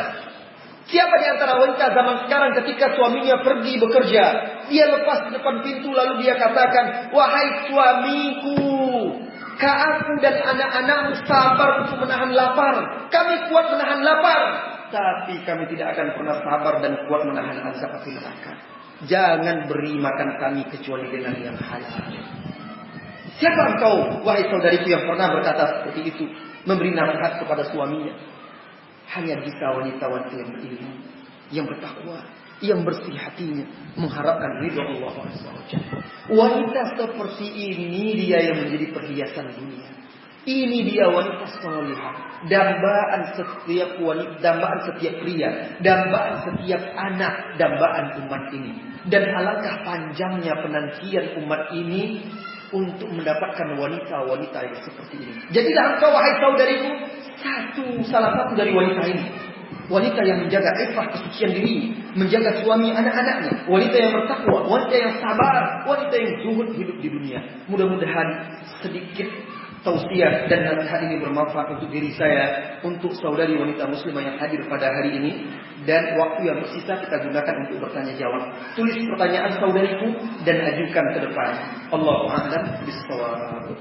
Siapa di antara wanita zaman sekarang ketika suaminya pergi bekerja, dia lepas di depan pintu lalu dia katakan, "Wahai suamiku, aku dan anak-anakmu sabar untuk menahan lapar. Kami kuat menahan lapar, tapi kami tidak akan pernah sabar dan kuat menahan azab api neraka. Jangan beri makan kami kecuali dengan yang halal." Siapa engkau, wahai saudariku, yang pernah berkata seperti itu, memberi nasihat kepada suaminya? Hanya bisa wanita-wanita yang berilmu, yang bertakwa, yang bersih hatinya, mengharapkan ridho Allah SWT. Wanita seperti ini dia yang menjadi perhiasan dunia. Ini dia wanita salihah, dambaan setiap wanita, dambaan setiap pria, dambaan setiap anak, dambaan umat ini. Dan alangkah panjangnya penantian umat ini untuk mendapatkan wanita-wanita yang seperti ini. Jadilah engkau, wahai saudariku, salah satu dari wanita ini. wanita yang menjaga iffah kesucian diri, menjaga suami anak-anaknya, wanita yang bertakwa, wanita yang sabar, wanita yang zuhud hidup di dunia. Mudah-mudahan sedikit tausiah dan nasihat ini bermanfaat untuk diri saya, untuk saudari wanita muslimah yang hadir pada hari ini, dan waktu yang tersisa kita gunakan untuk bertanya jawab. Tulis pertanyaan saudariku dan ajukan ke depan. Allahu a'lam bishawab.